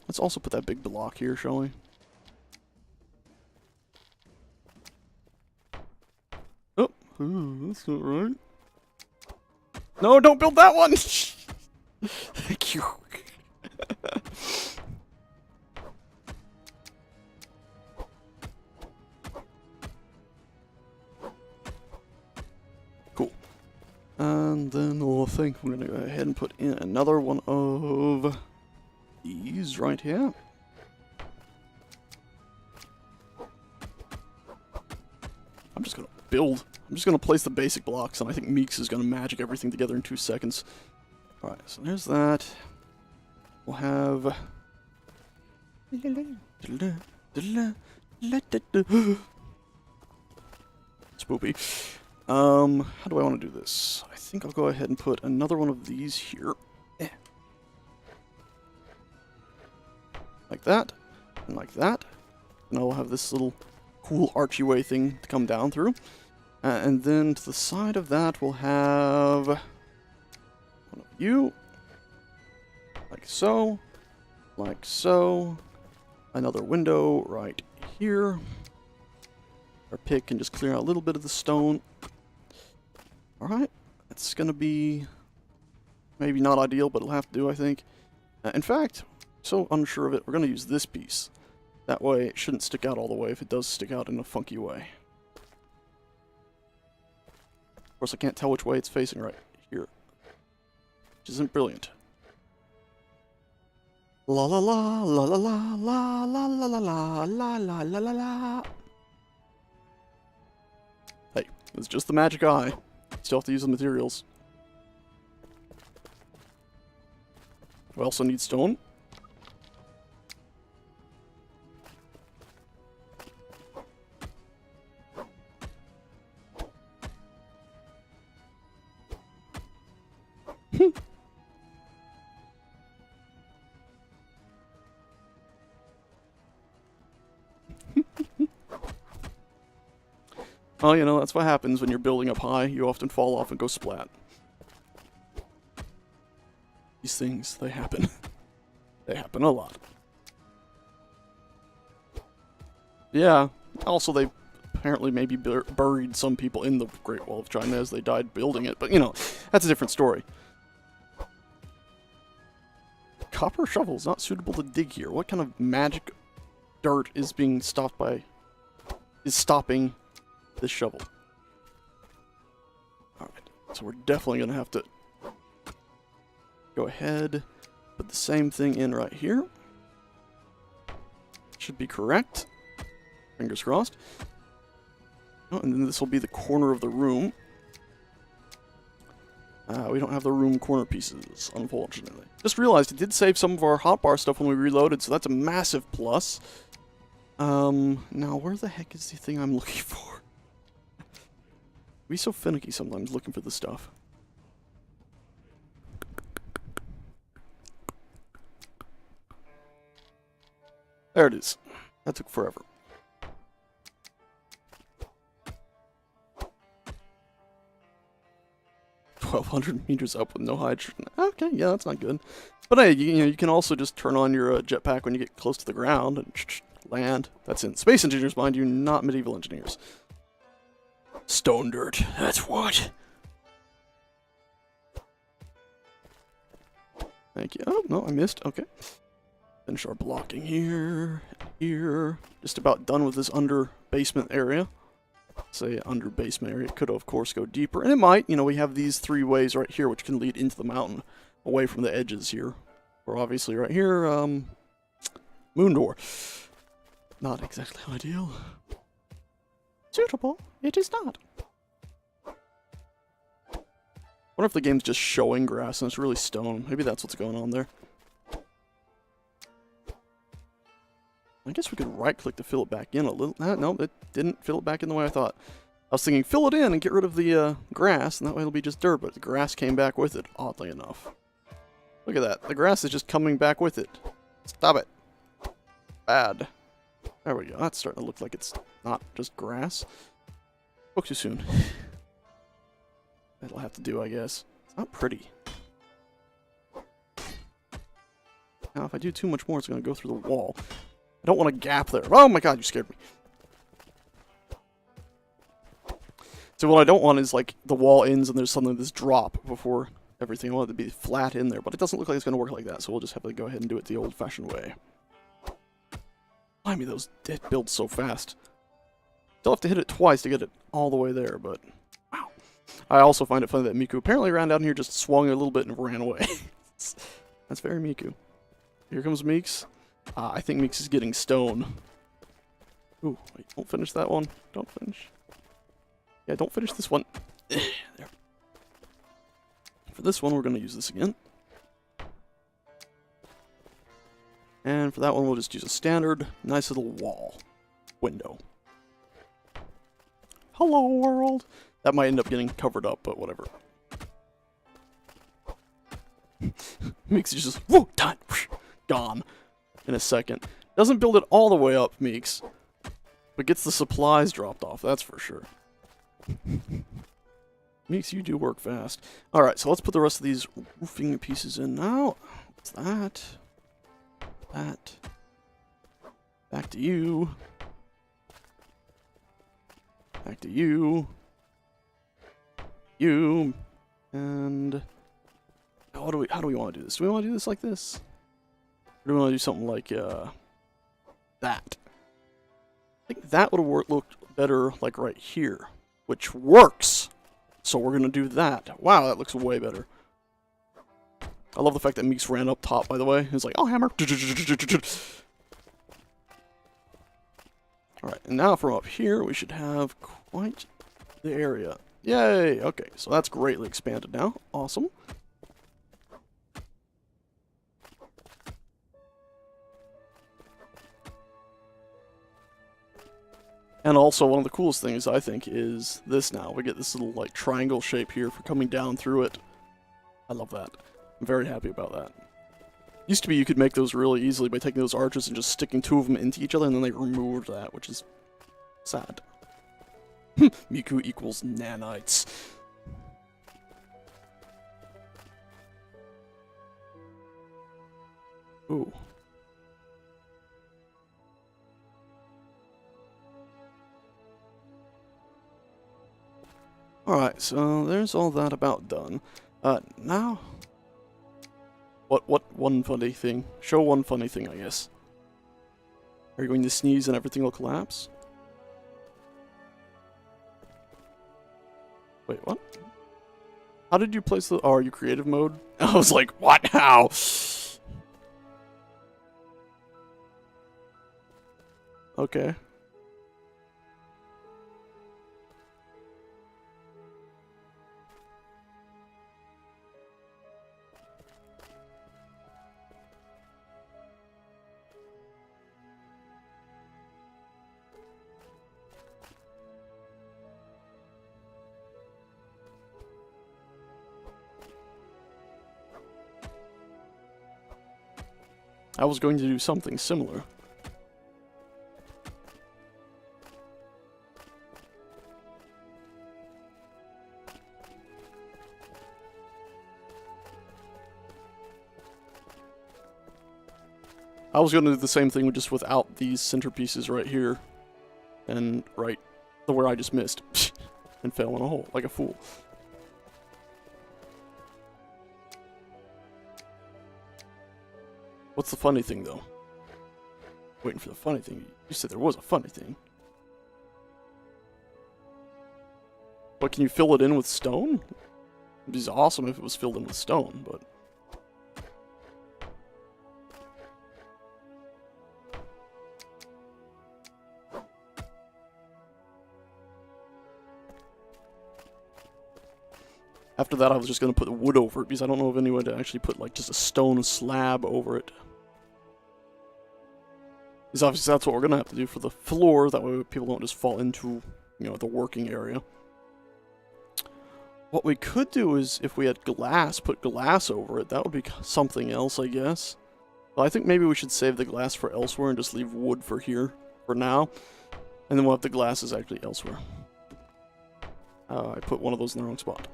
Let's also put that big block here, shall we? Oh, ooh, that's not right. No, don't build that one! Thank you. Cool. And then I think I'm gonna go ahead and put in another one of these right here. I'm just gonna build. I'm just gonna place the basic blocks, and I think Meeks is gonna magic everything together in 2 seconds. Alright, so there's that. We'll have... Spoopy. How do I want to do this? I think I'll go ahead and put another one of these here. Like that, and like that. And I'll have this little cool archway thing to come down through. And then to the side of that, we'll have one of you. Like so. Like so. Another window right here. Our pick can just clear out a little bit of the stone. Alright. That's going to be maybe not ideal, but it'll have to do, I think. In fact, so unsure of it, we're going to use this piece. That way it shouldn't stick out all the way if it does stick out in a funky way. Of course, I can't tell which way it's facing right here. Which isn't brilliant. La la la la la la la la la la la la la la la la. Hey, it's just the magic eye. Still have to use the materials. We also need stone. Well, you know, that's what happens when you're building up high. You often fall off and go splat. These things, they happen. They happen a lot. Yeah, also they apparently maybe buried some people in the Great Wall of China as they died building it, but you know, that's a different story. Copper shovel is not suitable to dig here. What kind of magic dirt is being stopped by... is stopping this shovel? Alright, so we're definitely going to have to go ahead, put the same thing in right here. Should be correct. Fingers crossed. Oh, and then this will be the corner of the room. We don't have the room corner pieces, unfortunately. Just realized it did save some of our hotbar stuff when we reloaded, so that's a massive plus. Now where the heck is the thing I'm looking for? We so finicky sometimes looking for the stuff. There it is. That took forever. $1,200 up with no hydrogen. Okay, yeah, that's not good. But hey, you know, you can also just turn on your jetpack when you get close to the ground and land. That's in space engineers, mind you, not medieval engineers. Stone dirt, that's what. Thank you. Oh, no, I missed. Okay. Finish our blocking here, here. Just about done with this under basement area. Say under basement area. It could, of course, go deeper. And it might. You know, we have these 3 ways right here which can lead into the mountain. Away from the edges here. Or obviously right here, moon door. Not exactly ideal. Suitable, it is not. Wonder if the game's just showing grass and it's really stone. Maybe that's what's going on there. I guess we could right-click to fill it back in a little. No, it didn't fill it back in the way I thought. I was thinking, fill it in and get rid of the grass, and that way it'll be just dirt, but the grass came back with it, oddly enough. Look at that. The grass is just coming back with it. Stop it. Bad. There we go. That's starting to look like it's not just grass. Spoke too soon. That'll have to do, I guess. It's not pretty. Now, if I do too much more, it's going to go through the wall. I don't want a gap there. Oh my god, you scared me. So what I don't want is, like, the wall ends and there's suddenly this drop before everything. I want it to be flat in there, but it doesn't look like it's going to work like that, so we'll just have to go ahead and do it the old-fashioned way. I mean, those did build so fast. Still have to hit it twice to get it all the way there, but wow. I also find it funny that Miku apparently ran down here, just swung a little bit and ran away. That's very Miku. Here comes Meeks. I think Meeks is getting stone. Ooh, wait, don't finish that one. Don't finish. Yeah, don't finish this one. There. For this one, we're going to use this again. And for that one, we'll just use a standard, nice little wall window. Hello, world! That might end up getting covered up, but whatever. Meeks is just, whoa, done, gone in a second. Doesn't build it all the way up, Meeks, but gets the supplies dropped off, that's for sure. Meeks, you do work fast. Alright, so let's put the rest of these roofing pieces in now. What's that? That. Back to you. Back to you. You. And how do we want to do this? Do we want to do this like this? Or do we want to do something like that? I think that would have looked better like right here, which works. So we're gonna do that. Wow, that looks way better. I love the fact that Meeks ran up top, by the way. He's like, oh, hammer. Alright, and now from up here, we should have quite the area. Yay! Okay, so that's greatly expanded now. Awesome. And also, one of the coolest things, I think, is this now. We get this little, like, triangle shape here for coming down through it. I love that. I'm very happy about that. Used to be you could make those really easily by taking those arches and just sticking two of them into each other, and then they removed that, which is sad. Miku equals nanites. Ooh. Alright, so there's all that about done. Now... What one funny thing? Show one funny thing, I guess. Are you going to sneeze and everything will collapse? Wait, what? How did you place the... Oh, are you creative mode? I was like, what? How? Okay. I was going to do something similar. I was going to do the same thing, just without these centerpieces right here. And right where I just missed. And fell in a hole, like a fool. What's the funny thing, though? Waiting for the funny thing. You said there was a funny thing. But can you fill it in with stone? It'd be awesome if it was filled in with stone, but... After that, I was just going to put wood over it, because I don't know of any way to actually put, like, just a stone slab over it. Because obviously that's what we're going to have to do for the floor, that way people don't just fall into, you know, the working area. What we could do is, if we had glass, put glass over it, that would be something else, I guess. But I think maybe we should save the glass for elsewhere and just leave wood for here. for now. And then we'll have the glasses actually elsewhere. I put one of those in the wrong spot.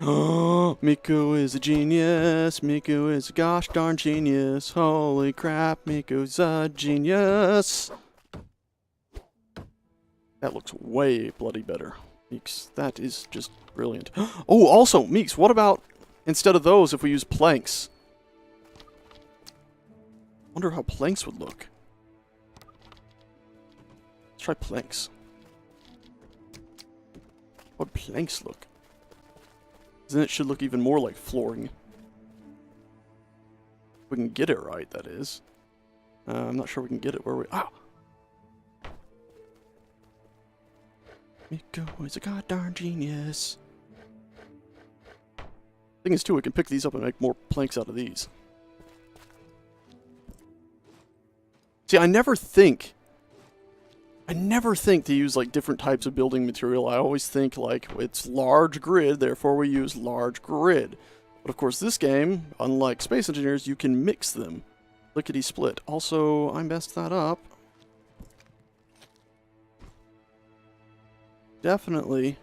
Oh, Miku is a genius. Miku is a gosh darn genius. Holy crap, Miku's a genius. That looks way bloody better. Meeks, that is just brilliant. Oh, also, Meeks, what about instead of those if we use planks? Wonder how planks would look. Let's try planks. What planks look? Then it should look even more like flooring. We can get it right, that is. I'm not sure we can get it where we... Ah! Miko is a goddamn genius. Thing is, too, we can pick these up and make more planks out of these. See, I never think to use, like, different types of building material. I always think, like, it's large grid, therefore we use large grid. But, of course, this game, unlike Space Engineers, you can mix them. Lickety-split. Also, I messed that up. Definitely